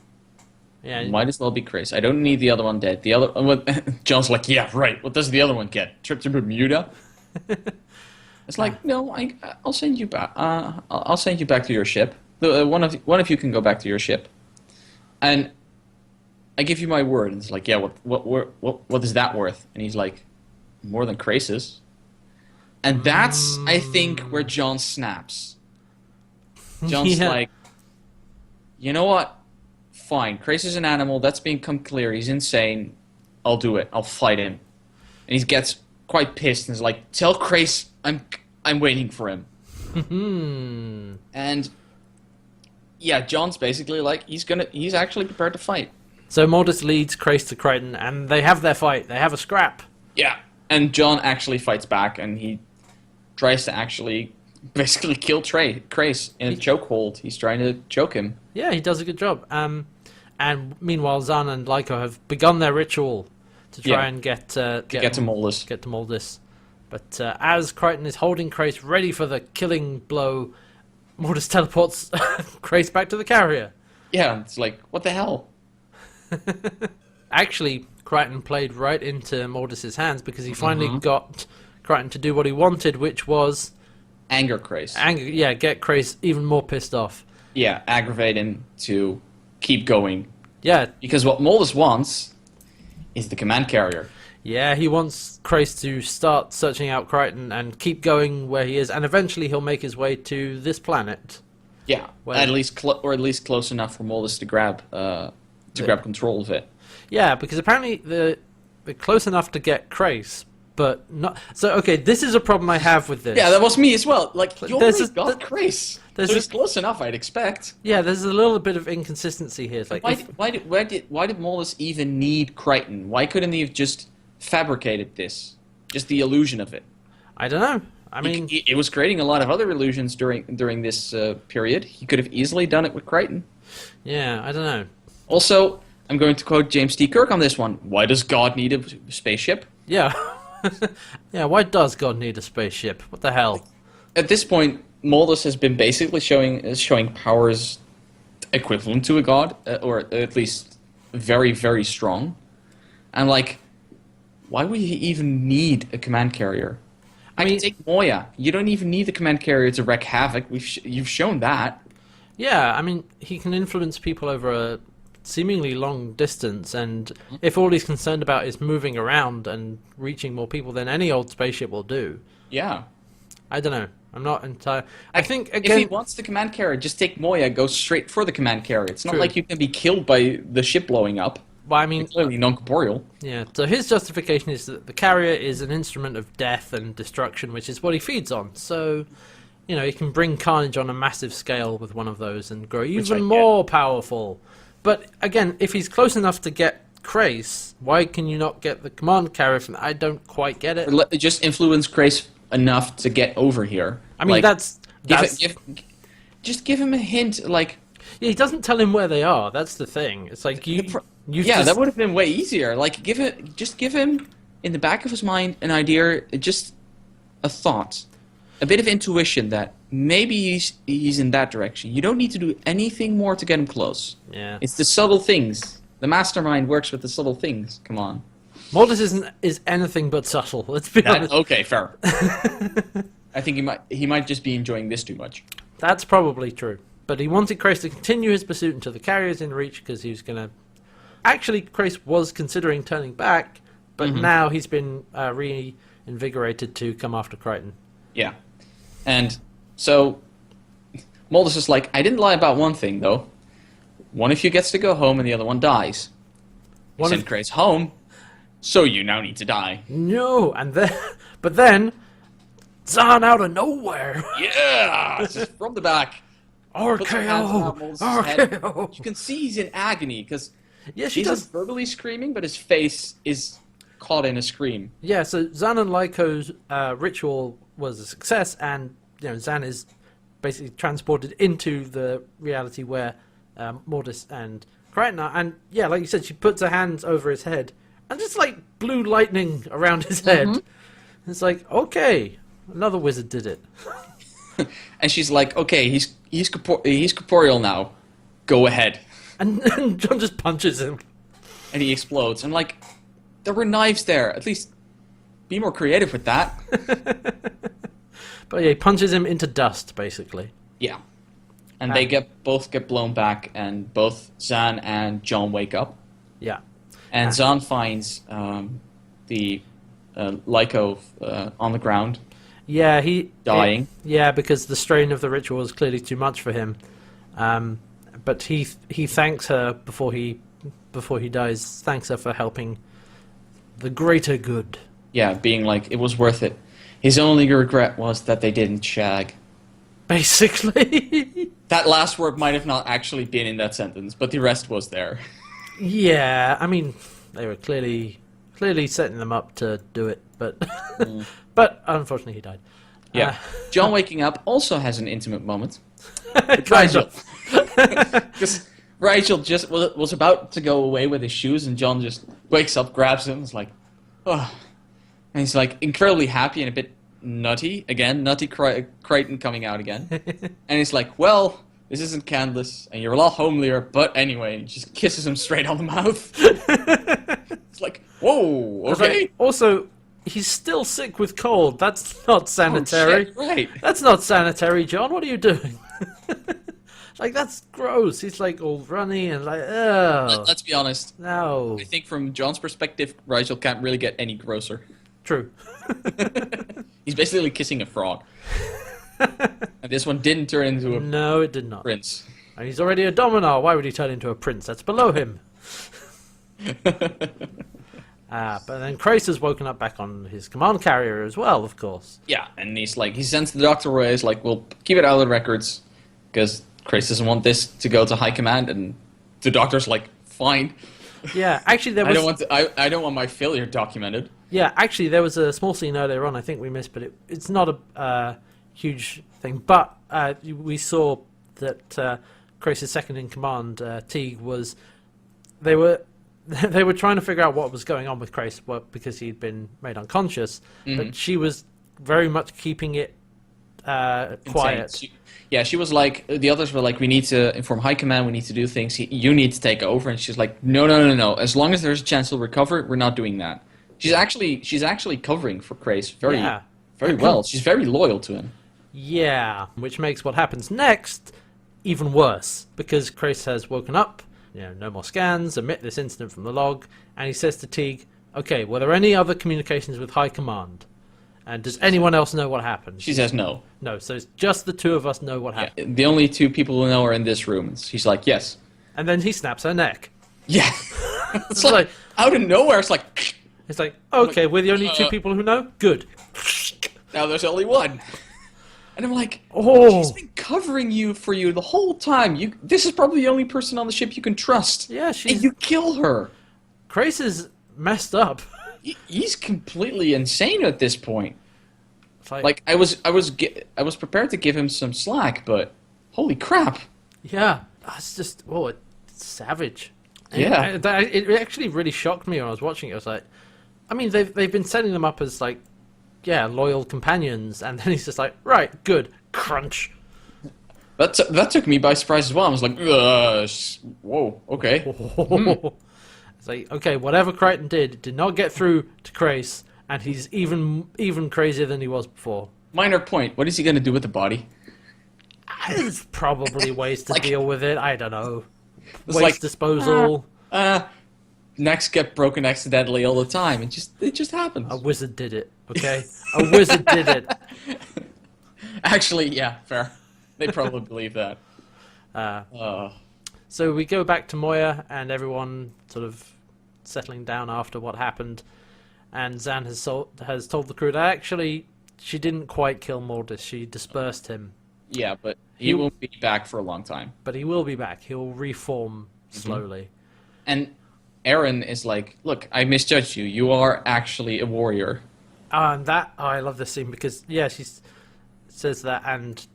Yeah. Might as well be Chris. I don't need the other one dead. The other... John's like, yeah, right. What does the other one get? Trip to Bermuda? It's like, no, I'll send you back. I'll send you back to your ship. One of you can go back to your ship, and I give you my word. And it's like, yeah, what is that worth? And he's like, more than Crace's. And that's, I think, where John snaps. John's like, you know what? Fine, Crace is an animal. That's become clear. He's insane. I'll do it. I'll fight him. And he gets quite pissed and is like, tell Crace I'm waiting for him. And yeah, John's basically like, he's actually prepared to fight. So Maldus leads Crace to Crichton, and they have their fight. They have a scrap. Yeah, and John actually fights back, and he tries to actually basically kill Crace in a chokehold. He's trying to choke him. Yeah, he does a good job. And meanwhile, Zan and Lyko have begun their ritual to try and get to Maldus. Get to Maldus. But as Crichton is holding Crace ready for the killing blow, Maldus teleports Crace back to the carrier. Yeah, it's like, what the hell? Actually, Crichton played right into Maldus's hands because he finally got Crichton to do what he wanted, which was... Anger Crace. Get Crace even more pissed off. Yeah, aggravate him to keep going. Yeah. Because what Maldus wants is the command carrier. Yeah, he wants Crace to start searching out Crichton and keep going where he is, and eventually he'll make his way to this planet. Yeah, at least close enough for Maldus to grab grab control of it. Yeah, because apparently they're close enough to get Crace, but not. So okay, this is a problem I have with this. Yeah, that was me as well. Like, you already got Crace. So it's close enough, I'd expect. Yeah, there's a little bit of inconsistency here. It's like, why did Maldus even need Crichton? Why couldn't he have just fabricated this? Just the illusion of it. I don't know. I mean, it was creating a lot of other illusions during this period. He could have easily done it with Crichton. Yeah, I don't know. Also, I'm going to quote James T. Kirk on this one. Why does God need a spaceship? Yeah. Yeah, why does God need a spaceship? What the hell? At this point, Maldus has been basically showing powers equivalent to a god, or at least very, very strong. And like, why would he even need a command carrier? I mean, take Moya. You don't even need the command carrier to wreak havoc. You've shown that. Yeah, I mean, he can influence people over a seemingly long distance, and if all he's concerned about is moving around and reaching more people, then any old spaceship will do. Yeah. I don't know. I'm not entirely... I think, again... If he wants the command carrier, just take Moya, go straight for the command carrier. It's not like you can be killed by the ship blowing up. Well, I mean... It's clearly non-corporeal. Yeah, so his justification is that the carrier is an instrument of death and destruction, which is what he feeds on. So, you know, he can bring carnage on a massive scale with one of those and grow even more powerful. But, again, if he's close enough to get Crace, why can you not get the command carrier from... I don't quite get it. Just influence Crace enough to get over here. I mean, just give him a hint, like... Yeah, he doesn't tell him where they are. That's the thing. It's like you... That would have been way easier. Like, just give him in the back of his mind an idea, just a thought, a bit of intuition that maybe he's in that direction. You don't need to do anything more to get him close. Yeah. It's the subtle things. The mastermind works with the subtle things. Come on. Mortis is anything but subtle. Let's be honest. Okay, fair. I think he might just be enjoying this too much. That's probably true. But he wanted Krace to continue his pursuit until the carrier's in reach because he was going to... Actually, Krace was considering turning back, but now he's been reinvigorated to come after Crichton. Yeah. And so Mortis is like, I didn't lie about one thing, though. One of you gets to go home and the other one dies. Send Krace home, so you now need to die. No, but then, Zahn out of nowhere. Yeah, just from the back. RKO. You can see he's in agony because he does verbally screaming, but his face is caught in a scream. Yeah, so Zahn and Lyco's ritual was a success, and Zahn is basically transported into the reality where Mortis and Crichton are. And yeah, like you said, she puts her hands over his head, and just like blue lightning around his head. It's like, okay, another wizard did it. And she's like, okay, he's corporeal now. Go ahead. And John just punches him. And he explodes. I'm like, there were knives there. At least be more creative with that. But yeah, he punches him into dust, basically. Yeah. And they both get blown back, and both Zahn and John wake up. Yeah. And Zahn finds the Lyco on the ground. Yeah, dying. Yeah, because the strain of the ritual was clearly too much for him. But he thanks her before he dies. Thanks her for helping the greater good. Yeah, being like, it was worth it. His only regret was that they didn't shag. Basically. That last word might have not actually been in that sentence, but the rest was there. Yeah, I mean, they were clearly setting them up to do it, but but unfortunately he died. Yeah. John waking up also has an intimate moment. Rigel. Because Rigel just was about to go away with his shoes, and John just wakes up, grabs him, and is like, oh. And he's like incredibly happy and a bit nutty. Again, nutty Crichton coming out again. And he's like, well, this isn't Candace, and you're a lot homelier, but anyway, and just kisses him straight on the mouth. It's like, whoa, okay. Like, also, he's still sick with cold. That's not sanitary. Oh, shit, right. That's not sanitary, John. What are you doing? Like, that's gross. He's like all runny and like, ugh. Let's be honest. No. I think from John's perspective, Rigel can't really get any grosser. True. He's basically kissing a frog. And this one didn't turn into a No, it did not. prince. And he's already a dominar. Why would he turn into a prince? That's below him. But then Krace has woken up back on his command carrier as well, of course. Yeah, and he sends the doctor away. He's like, well, keep it out of the records, because Krace doesn't want this to go to high command, and the doctor's like, fine. Yeah, actually there was... I don't want my failure documented. Yeah, actually there was a small scene earlier on I think we missed, but it's not a huge thing. But we saw that Krace's second in command, Teague, was... They were trying to figure out what was going on with Krace because he'd been made unconscious, but she was very much keeping it quiet. She was like, the others were like, we need to inform high command, we need to do things, you need to take over, and she's like, no, as long as there's a chance he'll recover, we're not doing that. She's actually covering for Krace very well. She's very loyal to him. Yeah, which makes what happens next even worse, because Krace has woken up, no more scans, omit this incident from the log, and he says to Teague, okay, were there any other communications with high command? And does anyone else know what happened? She says no. No, so it's just the two of us know what happened. Yeah, the only two people who know are in this room. And she's like, yes. And then he snaps her neck. Yeah. It's like, out of nowhere, it's like... It's like, okay, we're the only two people who know? Good. Now there's only one. And I'm like, oh, she's been covering for you the whole time. This is probably the only person on the ship you can trust. Yeah, and you kill her. Krace is messed up. He's completely insane at this point. Like I was prepared to give him some slack, but holy crap! Yeah, it's just it's savage. Yeah. It actually really shocked me when I was watching it. I was like, I mean, they've been setting them up as like, yeah, loyal companions, and then he's just like, right, good, crunch. That took me by surprise as well. I was like, whoa, okay. It's like, okay, whatever Crichton did not get through to Crace, and he's even crazier than he was before. Minor point. What is he going to do with the body? There's probably ways to Like- deal with it. I don't know. It's Waste like, disposal. Necks get broken accidentally all the time. It just happens. A wizard did it, okay? A wizard did it. Actually, yeah, fair. They probably believe that. So we go back to Moya, and everyone sort of settling down after what happened. And Zan has told the crew that actually she didn't quite kill Mortis. She dispersed him. Yeah, but he won't be back for a long time. But he will be back. He'll reform slowly. And Eren is like, look, I misjudged you. You are actually a warrior. And I love this scene because, yeah, she says that, and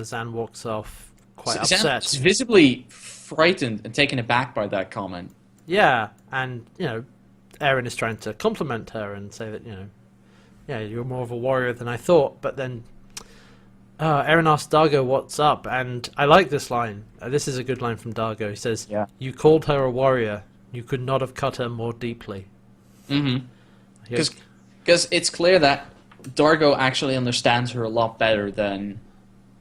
Zan walks off quite upset. She's visibly frightened and taken aback by that comment. Yeah, and, Eren is trying to compliment her and say that, yeah, you're more of a warrior than I thought. But then Eren asks Dargo what's up, and I like this line. This is a good line from Dargo. He says, Yeah. You called her a warrior. You could not have cut her more deeply. Mm-hmm. Because it's clear that Dargo actually understands her a lot better than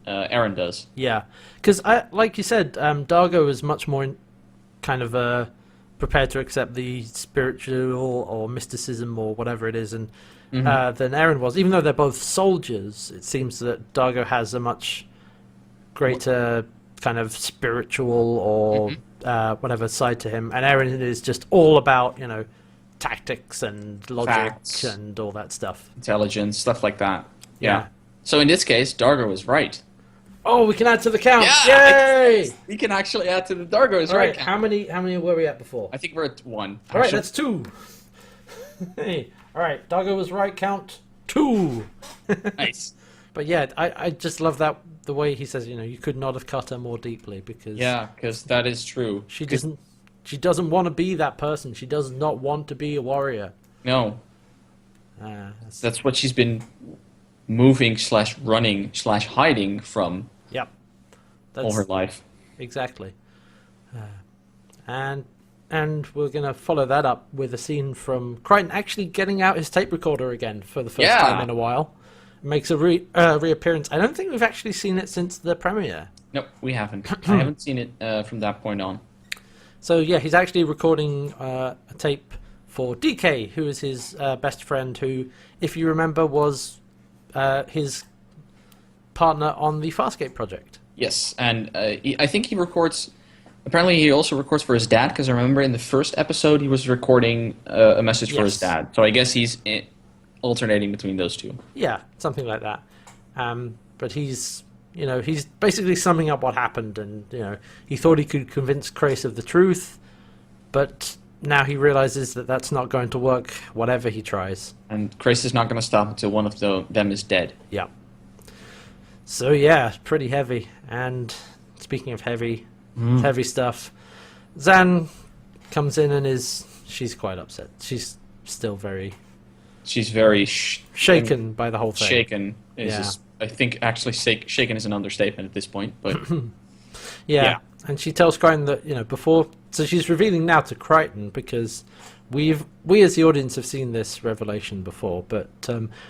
Eren does. Yeah, because like you said, Dargo is much more kind of prepared to accept the spiritual or mysticism or whatever it is, and than Eren was. Even though they're both soldiers, it seems that Dargo has a much greater kind of spiritual or whatever side to him, and Eren is just all about tactics and logic Facts. and all that stuff. Intelligence, stuff like that. Yeah. So in this case, Dargo was right. Oh, we can add to the count! Yeah! Yay! We can actually add to the Dargo is All right, right. how many were we at before? I think we're at 1. All right, Actually, that's 2. Hey, all right, Dargo was right. Count 2. nice. But yeah, I just love that the way he says, you could not have cut her more deeply because Yeah, because that is true. she doesn't want to be that person. She does not want to be a warrior. No, That's that's what she's been moving/running/hiding from yep. all her life. Exactly. And we're gonna follow that up with a scene from Crichton actually getting out his tape recorder again for the first time in a while. Makes a reappearance. I don't think we've actually seen it since the premiere. Nope, we haven't. I haven't seen it from that point on. So yeah, he's actually recording a tape for DK, who is his best friend, who, if you remember, was his partner on the Farscape project. Yes, and I think he records. Apparently, he also records for his dad, because I remember in the first episode he was recording a message for his dad. So I guess he's alternating between those two. Yeah, something like that. But he's basically summing up what happened, and he thought he could convince Crace of the truth, but now he realizes that that's not going to work, whatever he tries. And Crace is not going to stop until one of them is dead. Yeah. So yeah, pretty heavy. And speaking of heavy stuff, Zan comes in and she's quite upset. She's still very shaken by the whole thing. Shaken is I think actually shaken is an understatement at this point, but yeah. And she tells Crichton that before, so she's revealing now to Crichton, because we as the audience have seen this revelation before, but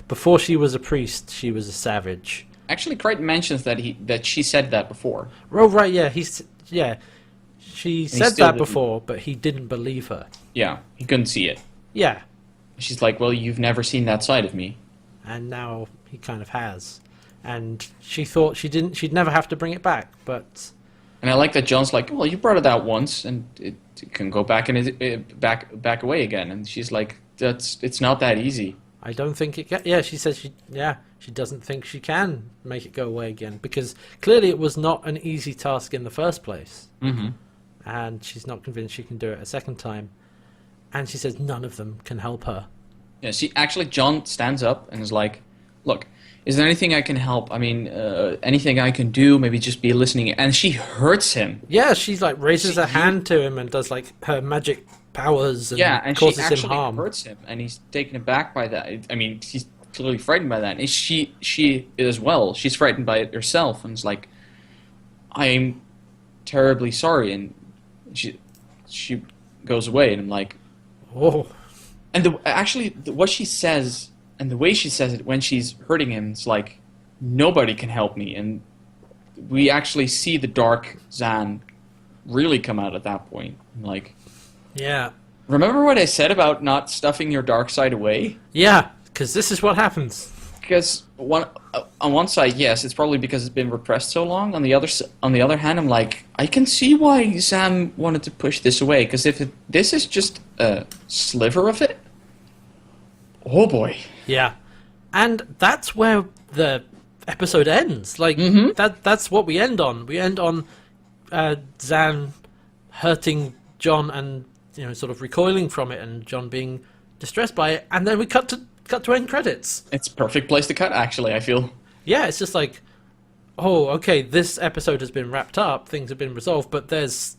before she was a priest, she was a savage. Actually, Crichton mentions that she said that before. Oh right, yeah, she said that before, but he didn't believe her. Yeah, he couldn't see it. Yeah. She's like, well, you've never seen that side of me. And now he kind of has. And she thought she'd never have to bring it back, but... And I like that John's like, well, you brought it out once, and it can go back and back away again. And she's like, it's not that easy. I don't think it can. Yeah, she says she doesn't think she can make it go away again, because clearly it was not an easy task in the first place. Mm-hmm. And she's not convinced she can do it a second time. And she says none of them can help her. Yeah, John stands up and is like, look, is there anything I can help? I mean, anything I can do? Maybe just be listening. And she hurts him. Yeah, she's like raises her hand to him and does like her magic powers and and causes she him actually harm. hurts him, and he's taken aback by that. I mean, he's clearly frightened by that. And she as well. She's frightened by it herself, and it's like, I'm terribly sorry, and she goes away, and I'm like, Oh, and what she says and the way she says it when she's hurting him, it's like, nobody can help me, and we actually see the dark Zan really come out at that point. I'm like, yeah. remember what I said about not stuffing your dark side away? Yeah, because this is what happens. Because on one side, yes, it's probably because it's been repressed so long. On the other hand, I'm like, I can see why Sam wanted to push this away. Because if this is just a sliver of it, oh boy. Yeah, and that's where the episode ends. Like that's what we end on. We end on Zan hurting John and sort of recoiling from it, and John being distressed by it, and then we cut to end credits. It's a perfect place to cut, actually, I feel. Yeah, it's just like, oh, okay, this episode has been wrapped up, things have been resolved, but there's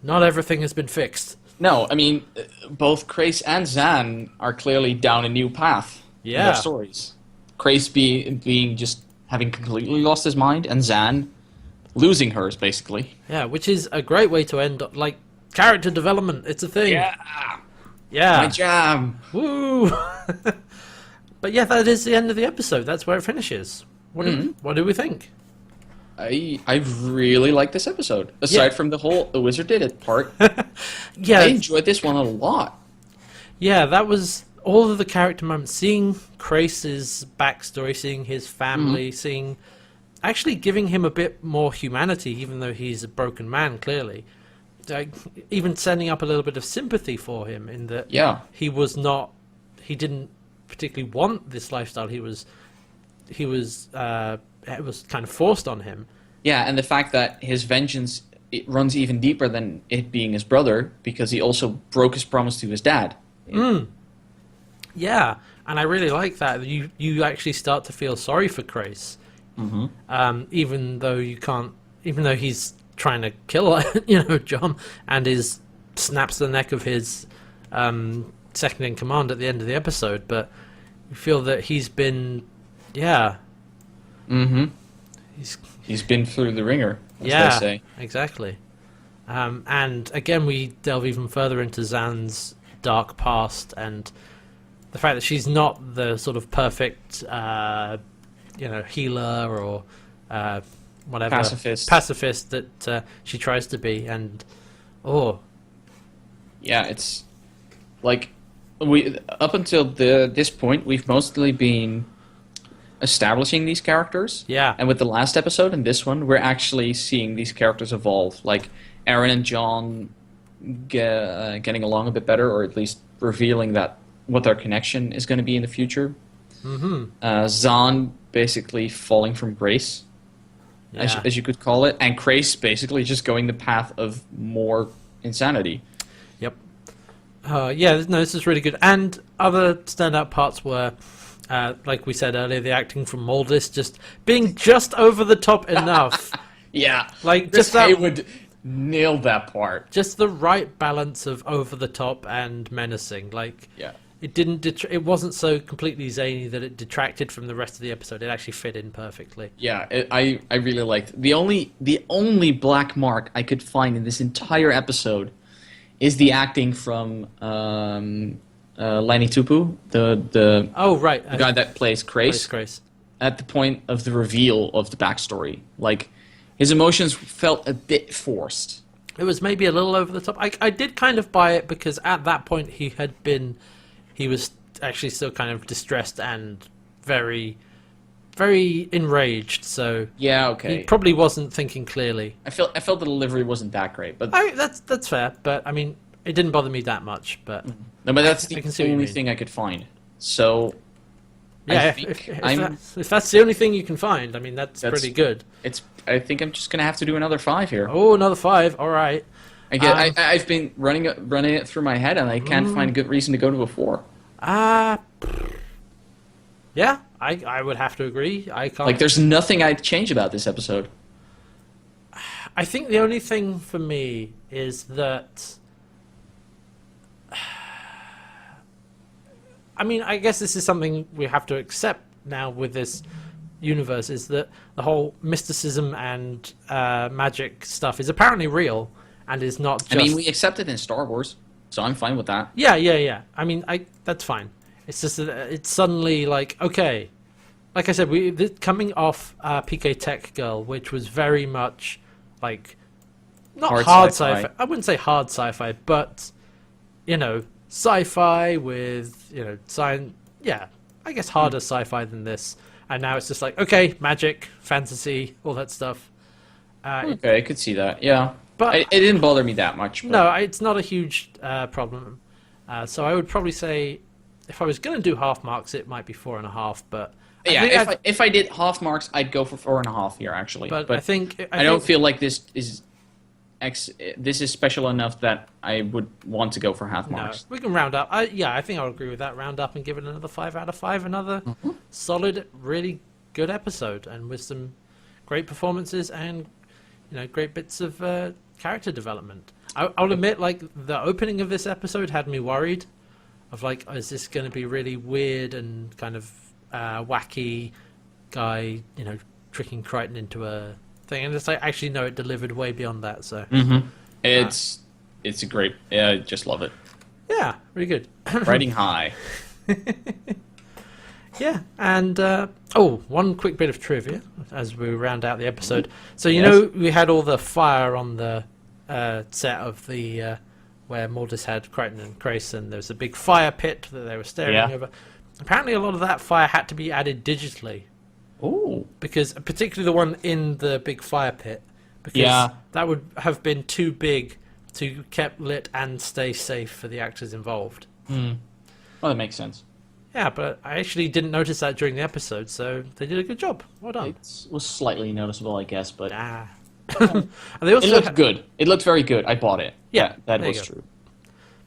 not everything has been fixed. No, I mean, both Krace and Zan are clearly down a new path in their stories. Krace being just having completely lost his mind, and Zan losing hers, basically. Yeah, which is a great way to end, like, character development. It's a thing. Yeah. My jam. Woo! But yeah, that is the end of the episode. That's where it finishes. What do we think? I really like this episode. Aside from the whole "the wizard did it" part, yeah, I enjoyed this one a lot. Yeah, that was all of the character moments. Seeing Krace's backstory, seeing his family, seeing actually giving him a bit more humanity, even though he's a broken man, clearly. Even sending up a little bit of sympathy for him in that he didn't particularly want this lifestyle. It was kind of forced on him. Yeah, and the fact that his vengeance, it runs even deeper than it being his brother, because he also broke his promise to his dad. Yeah, and I really like that. You actually start to feel sorry for Krace, even though he's trying to kill John, and snaps the neck of his second in command at the end of the episode. But you feel that he's been, he's been through the ringer, as they say. Exactly. And again, we delve even further into Zan's dark past and the fact that she's not the sort of perfect, healer or whatever pacifist that she tries to be. And it's like we up until this point we've mostly been establishing these characters. Yeah. And with the last episode and this one, we're actually seeing these characters evolve. Like Aaron and John getting along a bit better, or at least revealing what their connection is going to be in the future. Zahn basically falling from grace, as you could call it, and Krace basically just going the path of more insanity. Yep. This is really good. And other standout parts were, like we said earlier, the acting from Moldis just being just over the top enough. Like just Haywood nailed that part. Just the right balance of over the top and menacing. It wasn't so completely zany that it detracted from the rest of the episode. It actually fit in perfectly. Yeah, I really liked it. The only black mark I could find in this entire episode is the acting from Lani Tupu, the guy that plays Krace. At the point of the reveal of the backstory, like his emotions felt a bit forced. It was maybe a little over the top. I did kind of buy it because at that point he was actually still kind of distressed and very, very enraged. So he probably wasn't thinking clearly. I felt the delivery wasn't that great, but that's fair. But I mean, it didn't bother me that much. But no, but that's the only thing I could find. So yeah, if that's the only thing you can find, I mean that's pretty good. I think I'm just gonna have to do another 5 here. Oh, another 5. All right. I've been running it through my head, and I can't find a good reason to go to a 4. Yeah, I would have to agree. I can't. Like, there's nothing I'd change about this episode. I think the only thing for me is that. I mean, I guess this is something we have to accept now with this universe, is that the whole mysticism and magic stuff is apparently real and is not just... I mean, we accept it in Star Wars, so I'm fine with that. Yeah. I mean, that's fine. It's just that it's suddenly like, okay. Like I said, coming off PK Tech Girl, which was very much like... Not hard sci-fi. I wouldn't say hard sci-fi, but, sci-fi with, science... Yeah, I guess harder sci-fi than this. And now it's just like, okay, magic, fantasy, all that stuff. Okay, I could see that, yeah. But it didn't bother me that much. But... No, it's not a huge problem. So I would probably say, if I was going to do half marks, it might be 4.5, but... If I did half marks, I'd go for 4.5 here, actually. But I think... I don't feel like this is special enough that I would want to go for half marks. No, we can round up. I think I'll agree with that. Round up and give it another 5 out of 5. Another solid, really good episode, and with some great performances and great bits of character development. I'll admit, like, the opening of this episode had me worried. Of like, is this going to be really weird and kind of wacky guy, tricking Crichton into a thing? And it's like, actually, no, it delivered way beyond that. So it's a great. Yeah, I just love it. Yeah, really good. Riding high. Yeah, and one quick bit of trivia as we round out the episode. So we had all the fire on the set of the where Mortis had Crichton and Grace, and there was a big fire pit that they were staring over. Apparently, a lot of that fire had to be added digitally. Oh. Because particularly the one in the big fire pit, because that would have been too big to keep lit and stay safe for the actors involved. Well, that makes sense. Yeah, but I actually didn't notice that during the episode, so they did a good job. Well done. It was slightly noticeable, I guess, but... And they also it looked good. It looked very good. I bought it. Yeah, that was true.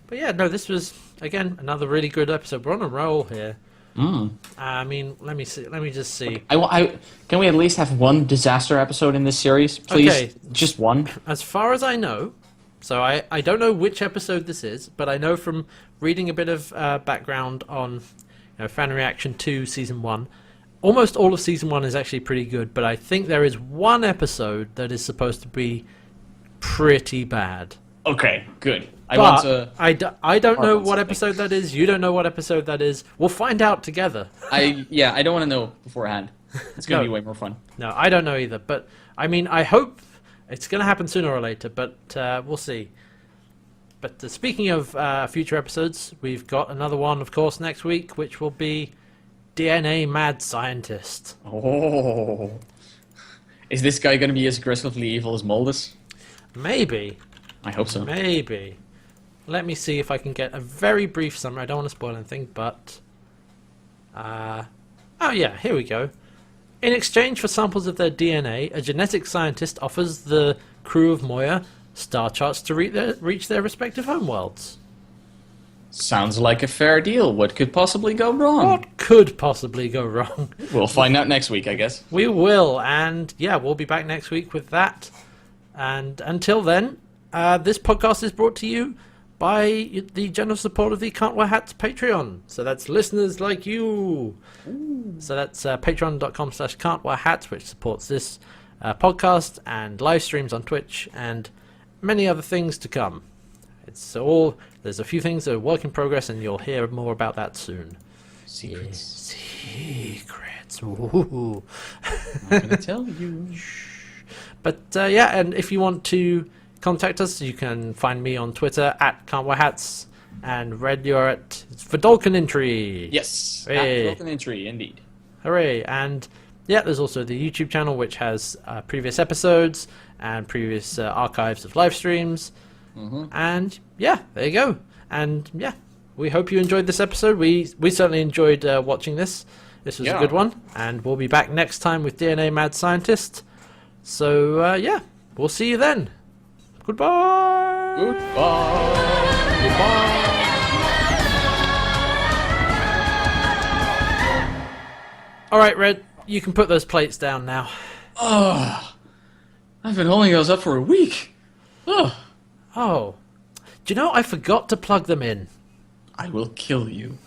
But yeah, no, this was, again, another really good episode. We're on a roll here. I mean, let me see. Let me just see. Can we at least have one disaster episode in this series, please? Okay. Just one. As far as I know, so I don't know which episode this is, but I know from reading a bit of background on Fan Reaction 2 Season 1, almost all of Season 1 is actually pretty good, but I think there is one episode that is supposed to be pretty bad. Okay, good. I don't know what episode that is. You don't know what episode that is. We'll find out together. I don't want to know beforehand. It's going to be way more fun. No, I don't know either. But, I mean, I hope it's going to happen sooner or later, but we'll see. But speaking of future episodes, we've got another one, of course, next week, which will be DNA Mad Scientist. Oh. Is this guy going to be as aggressively evil as Moldus? Maybe. I hope so. Maybe. Let me see if I can get a very brief summary. I don't want to spoil anything, but... oh yeah, here we go. In exchange for samples of their DNA, a genetic scientist offers the crew of Moya star charts to reach their respective homeworlds. Sounds like a fair deal. What could possibly go wrong? What could possibly go wrong? We'll find out next week, I guess. We will, and yeah, we'll be back next week with that. And until then, this podcast is brought to you by the general support of the CantWearHats Patreon. So that's listeners like you. Ooh. So that's patreon.com/CantWearHats, which supports this podcast and live streams on Twitch and many other things to come. There's a few things that are work in progress, and you'll hear more about that soon. Secrets. Secrets. Ooh. I'm not going to tell you. But yeah, and if you want to contact us, you can find me on Twitter at CantWearHats, and Red, you're at Fidolkinentry. Yes, hey. at Fidolkinentry, indeed. Hooray! And yeah, there's also the YouTube channel, which has previous episodes and previous archives of live streams. And yeah, there you go. And yeah, we hope you enjoyed this episode. We certainly enjoyed watching this. This was a good one, and we'll be back next time with DNA Mad Scientist. So yeah, we'll see you then. Goodbye. Goodbye. Goodbye. All right, Red, you can put those plates down now. Oh, I've been holding those up for a week. Oh, Oh, do you know I forgot to plug them in? I will kill you.